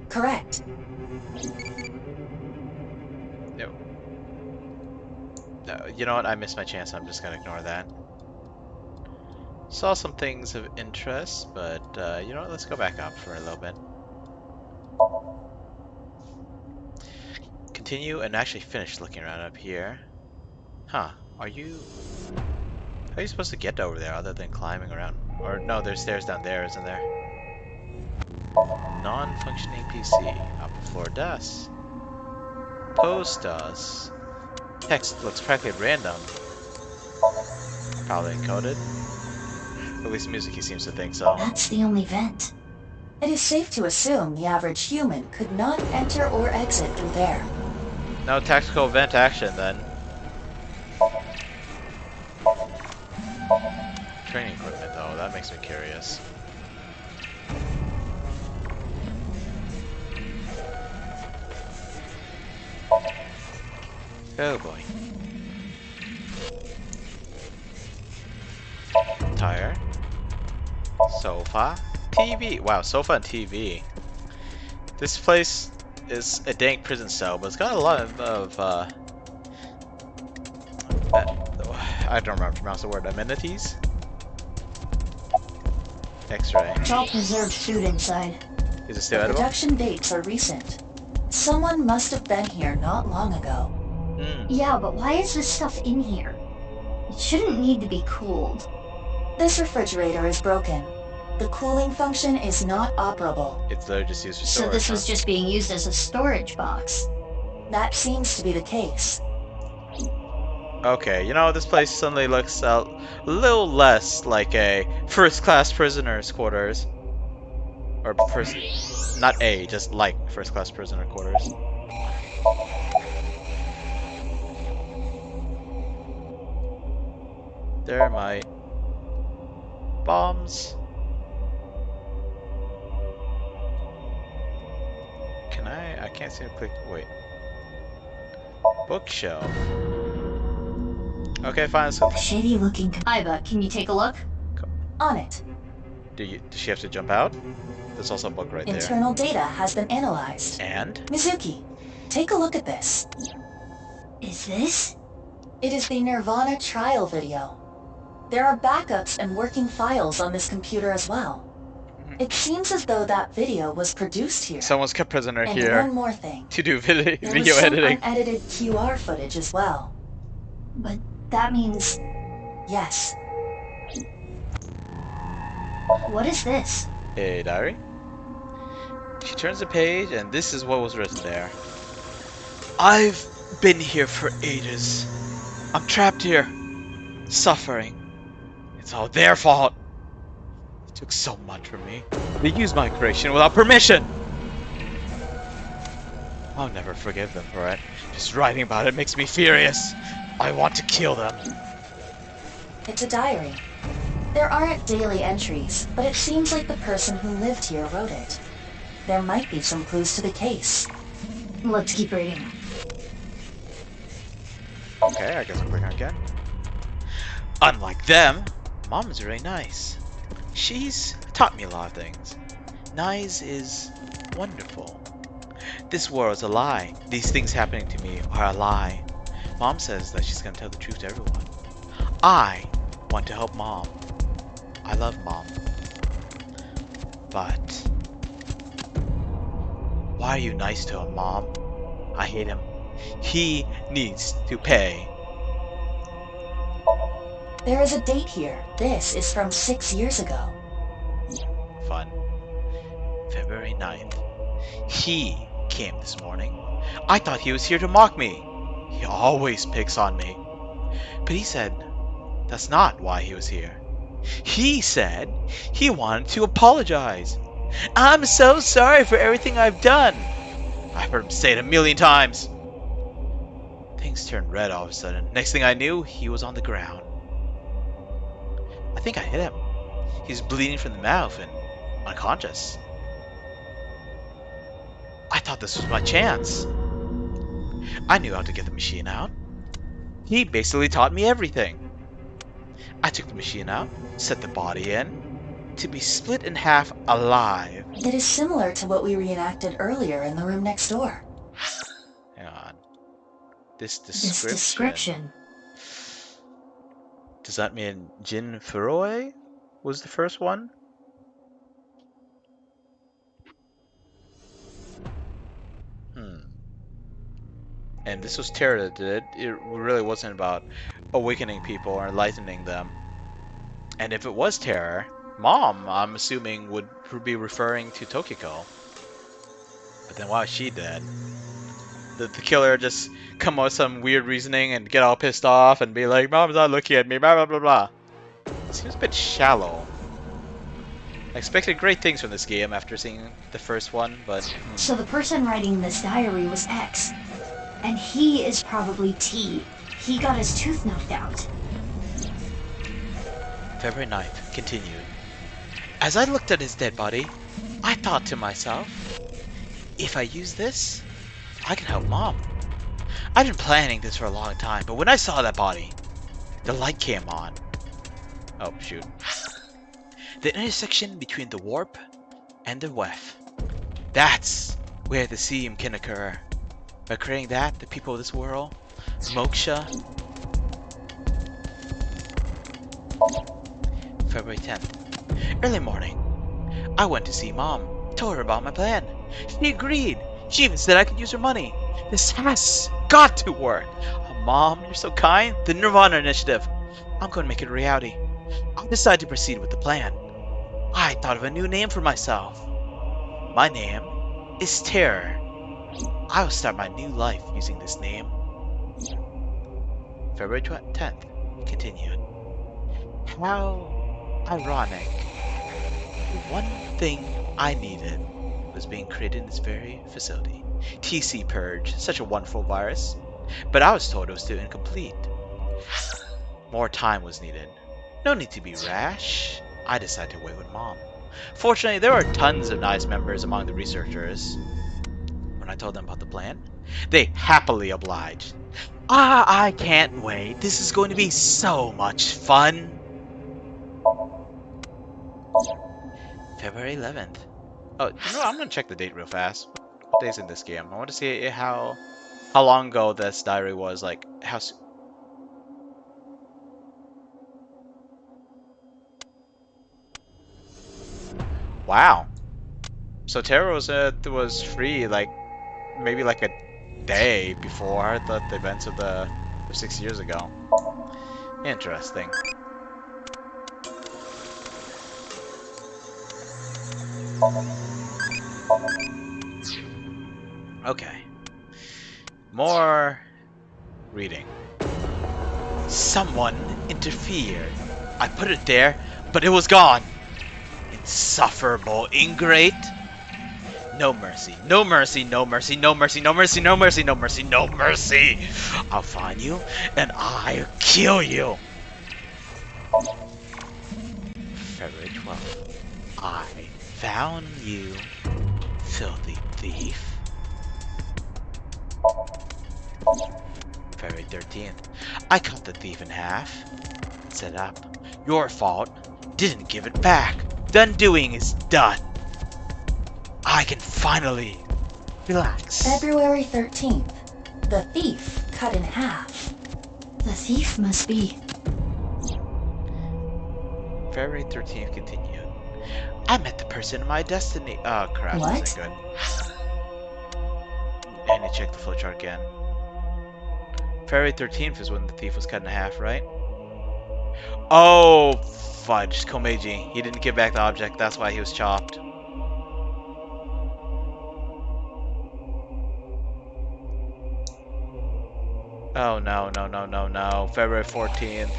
Correct. No. No, you know what? I missed my chance. I'm just gonna ignore that. Saw some things of interest, but you know what? Let's go back up for a little bit. Continue and actually finish looking around up here. Huh? Are you? How are you supposed to get over there other than climbing around? Or no, there's stairs down there, isn't there? Non-functioning PC. Upper floor desk. Post us. Text looks practically random. Probably encoded. At least Mizuki seems to think so. That's the only vent. It is safe to assume the average human could not enter or exit through there. No tactical vent action then. Training equipment though, that makes me curious. Oh boy. Tire. Sofa. TV. Wow, sofa and TV. This place is a dank prison cell, but it's got a lot of I don't remember how to pronounce the word, amenities? X-ray. It's all preserved food inside. Is it still The edible? production dates are recent. Someone must have been here not long ago. Yeah, but why is this stuff in here? It shouldn't need to be cooled. This refrigerator is broken. The cooling function is not operable. It's literally just used for So storage. this was just being used as a storage box. That seems to be the case. Okay, you know, this place suddenly looks a little less like a first-class prisoner's quarters. Or first... not a, just like first-class prisoner quarters. There, my bombs. Can I can't seem to click, wait. Bookshelf. Okay, fine, let's go. Shady looking. Iva, can you take a look? On it. Does she have to jump out? There's also a book right there. Internal data has been analyzed. And? Mizuki, take a look at this. Is this? It is the nirvanA trial video. There are backups and working files on this computer as well. It seems as though that video was produced here. Someone's kept prisoner And here one more thing. to do There video was some editing. unedited QR footage as well. But that means... Yes. What is this? A diary? She turns the page and this is what was written there. I've been here for ages. I'm trapped here, suffering. It's all their fault. They took so much from me. They used my creation without permission. I'll never forgive them for it. Just writing about it makes me furious. I want to kill them. It's a diary. There aren't daily entries, but it seems like the person who lived here wrote it. There might be some clues to the case. Let's keep reading. Okay, I guess I'll click on again. Unlike them, Mom is really nice. She's taught me a lot of things. Nice is wonderful. This world's a lie. These things happening to me are a lie. Mom says that she's gonna tell the truth to everyone. I want to help Mom. I love Mom. But why are you nice to him, Mom? I hate him. He needs to pay. There is a date here. This is from 6 years ago. Fun. February 9th. He came this morning. I thought he was here to mock me. He always picks on me. But he said that's not why he was here. He said he wanted to apologize. I'm so sorry for everything I've done. I've heard him say it 1,000,000 times. Things turned red all of a sudden. Next thing I knew, he was on the ground. I think I hit him. He's bleeding from the mouth and unconscious. I thought this was my chance. I knew how to get the machine out. He basically taught me everything. I took the machine out, set the body in, to be split in half alive. It is similar to what we reenacted earlier in the room next door. Hang on. This This description. description. Does that mean Jin Furoe was the first one? And this was Terra that did it. It really wasn't about awakening people or enlightening them. And if it was Terra, Mom, I'm assuming, would be referring to Tokiko. But then why is she dead? Did the killer just come up with some weird reasoning and get all pissed off and be like, Mom's not looking at me, blah blah blah blah. It seems a bit shallow. I expected great things from this game after seeing the first one, but... So the person writing this diary was X. And he is probably T. He got his tooth knocked out. February 9th, continued. As I looked at his dead body, I thought to myself, if I use this, I can help Mom. I've been planning this for a long time, but when I saw that body, the light came on. Oh, shoot. The intersection between the warp and the weft. That's where the seam can occur. By creating that, the people of this world, moksha. February 10th. Early morning. I went to see Mom, told her about my plan. She agreed. She even said I could use her money. This has got to work. Oh, Mom, you're so kind. The nirvanA initiative. I'm going to make it a reality. I decided to proceed with the plan. I thought of a new name for myself. My name is Terror. I will start my new life using this name. February 10th. Continued. How ironic. The one thing I needed was being created in this very facility. TC Purge, such a wonderful virus. But I was told it was still incomplete. More time was needed. No need to be rash. I decided to wait with Mom. Fortunately, there were tons of nice members among the researchers. When I told them about the plan, they happily obliged. I can't wait. This is going to be so much fun. February 11th. Oh, you know what? I'm going to check the date real fast. What day's in this game? I want to see how long ago this diary was. Like, how... Wow. So Terra was free, like, maybe like a day before the events of the 6 years ago. Interesting. Okay. More reading. Someone interfered. I put it there, but it was gone. Insufferable ingrate. No mercy, no mercy, no mercy, no mercy, no mercy, no mercy, no mercy, no mercy. I'll find you and I'll kill you. February 12th. I found you, filthy thief. February 13th. I cut the thief in half. Set up. Your fault. Didn't give it back. The undoing is done. I can finally relax. February 13th. The thief cut in half. The thief must be... February 13th continued. I met the person in my destiny. Oh crap, what? This ain't good. And I check the flowchart again. February 13th is when the thief was cut in half, right? Oh, fudge. Komeiji. He didn't give back the object. That's why he was chopped. Oh, no, no, no, no, no. February 14th.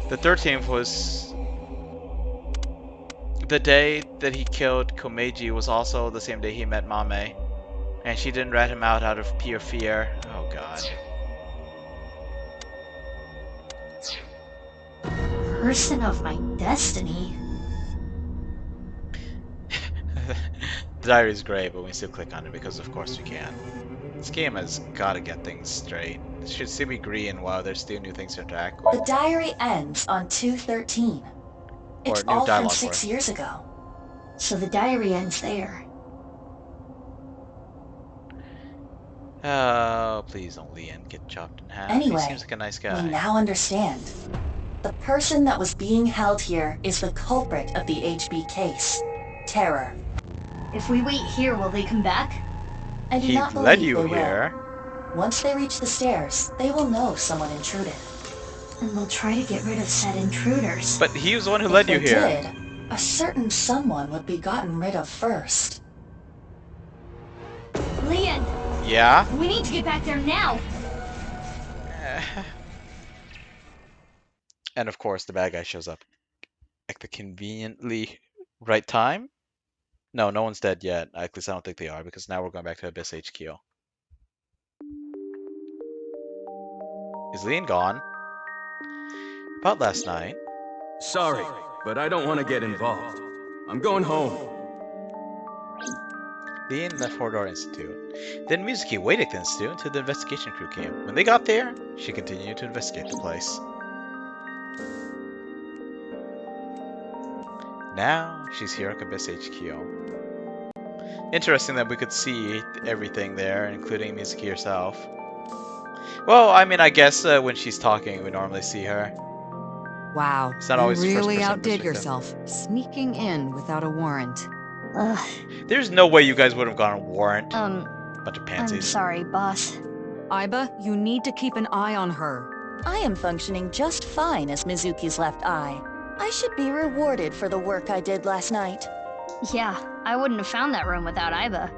The 13th was... the day that he killed Komeiji was also the same day he met Mame. And she didn't rat him out of pure fear. Oh, God. Person of my destiny? The diary is great, but we still click on it because of course we can. This game has got to get things straight. It should still be green while there's still new things to interact with. The diary ends on 2/13. It's all from 6 years ago. So the diary ends there. Oh, please don't Leon get chopped in half. Anyway, he seems like a nice guy. We now understand. The person that was being held here is the culprit of the HB case. Terror. If we wait here, will they come back? I do not believe they will. Once they reach the stairs, they will know someone intruded. And they'll try to get rid of said intruders. But he was the one who led you here. If they did, a certain someone would be gotten rid of first. Leon! Yeah? We need to get back there now! And of course, the bad guy shows up at the conveniently right time. No, no one's dead yet. At least I don't think they are, because now we're going back to Abyss HQ. Is Leon gone? About last night. Sorry, but I don't want to get involved. I'm going home. Leon left Hordor Institute. Then Mizuki waited at the Institute until the investigation crew came. When they got there, she continued to investigate the place. Now, she's here at Abyss HQ. Interesting that we could see everything there, including Mizuki herself. Well, I mean, I guess when she's talking, we normally see her. Wow, It's not you always the first really person outdid perspective. yourself, sneaking in without a warrant. Ugh. There's no way you guys would have gone on warrant. Bunch of I'm pansies. sorry, boss. Aiba, you need to keep an eye on her. I am functioning just fine as Mizuki's left eye. I should be rewarded for the work I did last night. Yeah, I wouldn't have found that room without Aiba.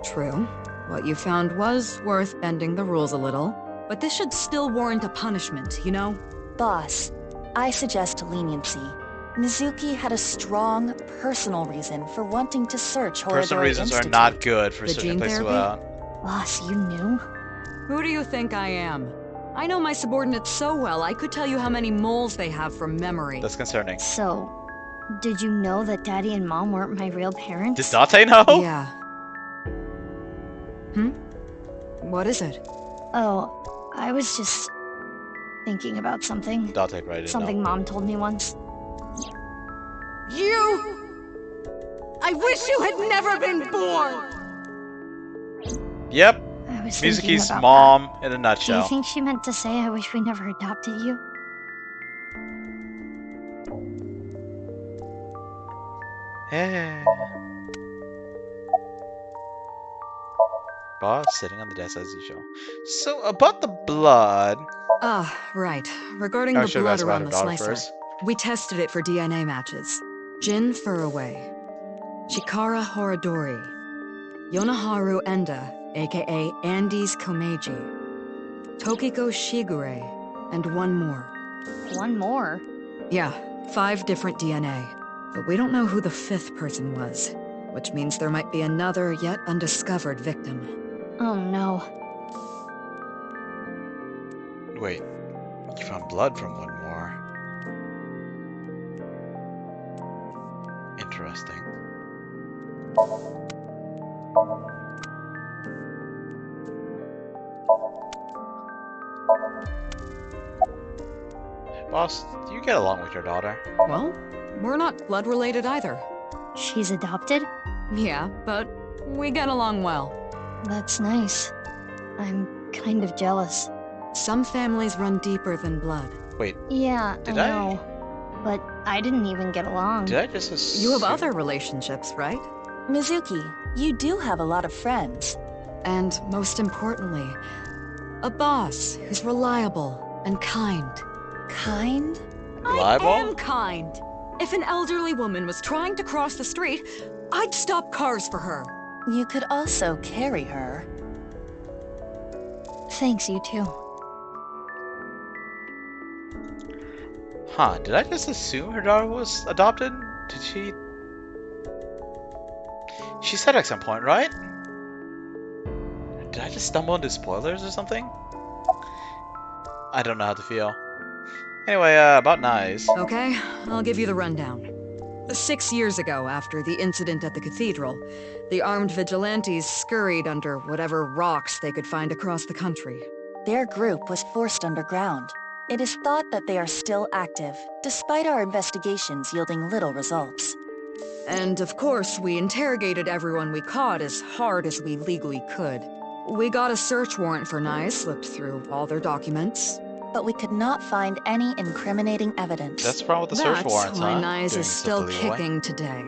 True. What you found was worth bending the rules a little, but this should still warrant a punishment, you know? Boss, I suggest leniency. Mizuki had a strong personal reason for wanting to search Horodori Personal reasons Institute. are not good for The certain gene places therapy? without. Boss, you knew? Who do you think I am? I know my subordinates so well, I could tell you how many moles they have from memory. That's concerning. So, did you know that Daddy and Mom weren't my real parents? Did Date know? Yeah. What is it? Oh, I was just thinking about something. Date right. Something Mom told me once. You! I wish you had never been born! Yep. I was thinking Mizuki's about mom in a that. Do nutshell. you think she meant to say I wish we never adopted you? Hey. Boss sitting on the desk as usual. So about the blood. Ah, right. Regarding I the should have blood asked about around her the daughter slicer, first. we tested it for DNA matches. Jin Furaway, Chikara Horodori, Yonaharu Enda, aka Andes Komeiji, Tokiko Shigure, and one more. One more? Yeah, 5 different DNA. But we don't know who the 5th person was, which means there might be another yet undiscovered victim. Oh no. Wait, you found blood from one more. Interesting. Boss, do you get along with your daughter? Well, we're not blood related either. She's adopted? Yeah, but we get along well. That's nice. I'm kind of jealous. Some families run deeper than blood. Wait. Yeah, Did I know. But I didn't even get along. Did I just assume? You have other relationships, right? Mizuki, you do have a lot of friends. And most importantly, a boss who's reliable and kind. Kind? Reliable? I am kind. If an elderly woman was trying to cross the street, I'd stop cars for her. You could also carry her. Thanks, you too. Huh, did I just assume her daughter was adopted? Did she... She said at some point, right? Did I just stumble into spoilers or something? I don't know how to feel. Anyway, about Nice. Okay, I'll give you the rundown. 6 years ago, after the incident at the cathedral, the armed vigilantes scurried under whatever rocks they could find across the country. Their group was forced underground. It is thought that they are still active, despite our investigations yielding little results. And of course, we interrogated everyone we caught as hard as we legally could. We got a search warrant for Nice, looked through all their documents. But we could not find any incriminating evidence. That's the problem with the search warrants, That's why huh? Nice Doing is stuff still the legal way. kicking today.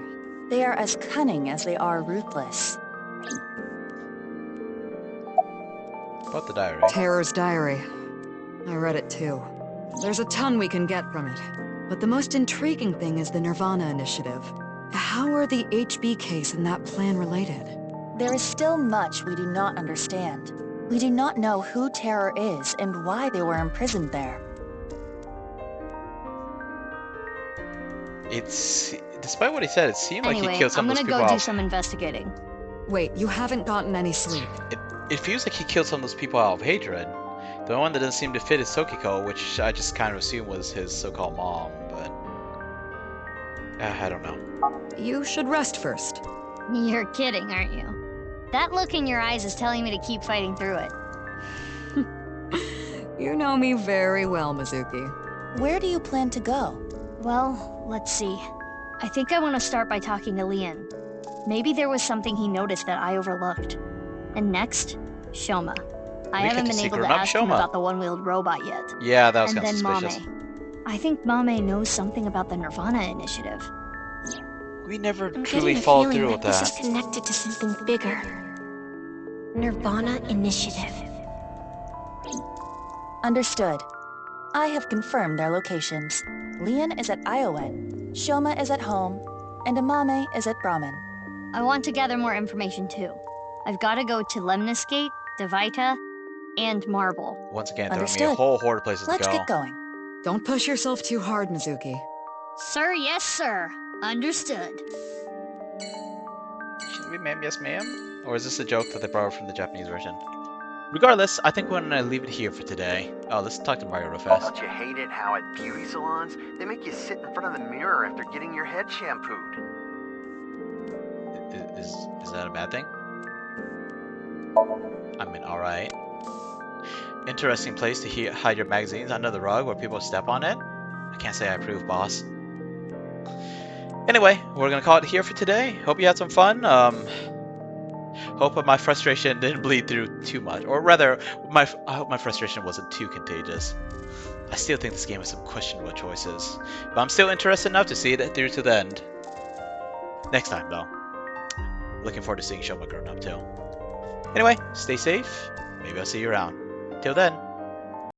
They are as cunning as they are ruthless. About the diary. Terror's diary. I read it too. There's a ton we can get from it. But the most intriguing thing is the nirvanA initiative. How are the HB case and that plan related? There is still much we do not understand. We do not know who Terror is and why they were imprisoned there. It's... Despite what he said, it seemed like Anyway, he killed some I'm of those gonna people go do out. some investigating. Wait, you haven't gotten any sleep. It feels like he killed some of those people out of hatred. The only one that doesn't seem to fit is Tokiko, which I just kind of assumed was his so-called mom, but... I don't know. You should rest first. You're kidding, aren't you? That look in your eyes is telling me to keep fighting through it. You know me very well, Mizuki. Where do you plan to go? Well, let's see. I think I want to start by talking to Leon. Maybe there was something he noticed that I overlooked. And next, Shoma. I haven't been able to ask him about the one-wheeled robot yet. Yeah, that was and kind of then suspicious. Mame. I think Mame knows something about the nirvanA initiative. We never I'm truly getting a followed feeling through that with this that. is connected to something bigger. nirvanA Initiative. Understood. I have confirmed their locations. Leon is at Iowen, Shoma is at home, and Amame is at Brahmin. I want to gather more information too. I've got to go to Lemniscate, Devita, and Marble. Once again, throwing me a Understood. whole horde of places Let's to go. get going. Don't push yourself too hard, Mizuki. Sir, yes, sir. Understood. Should we ma'am, yes ma'am? Or is this a joke that they borrowed from the Japanese version? Regardless, I think we're gonna leave it here for today. Oh, let's talk to Mario real fast. Don't you hate it how at beauty salons, they make you sit in front of the mirror after getting your head shampooed? Is that a bad thing? I mean, alright. Interesting place to hide your magazines under the rug where people step on it. I can't say I approve, boss. Anyway, we're gonna call it here for today. Hope you had some fun. Hope my frustration didn't bleed through too much. Or rather, I hope my frustration wasn't too contagious. I still think this game has some questionable choices. But I'm still interested enough to see it through to the end. Next time, though. Looking forward to seeing Shoma grown up, too. Anyway, stay safe. Maybe I'll see you around. Till then.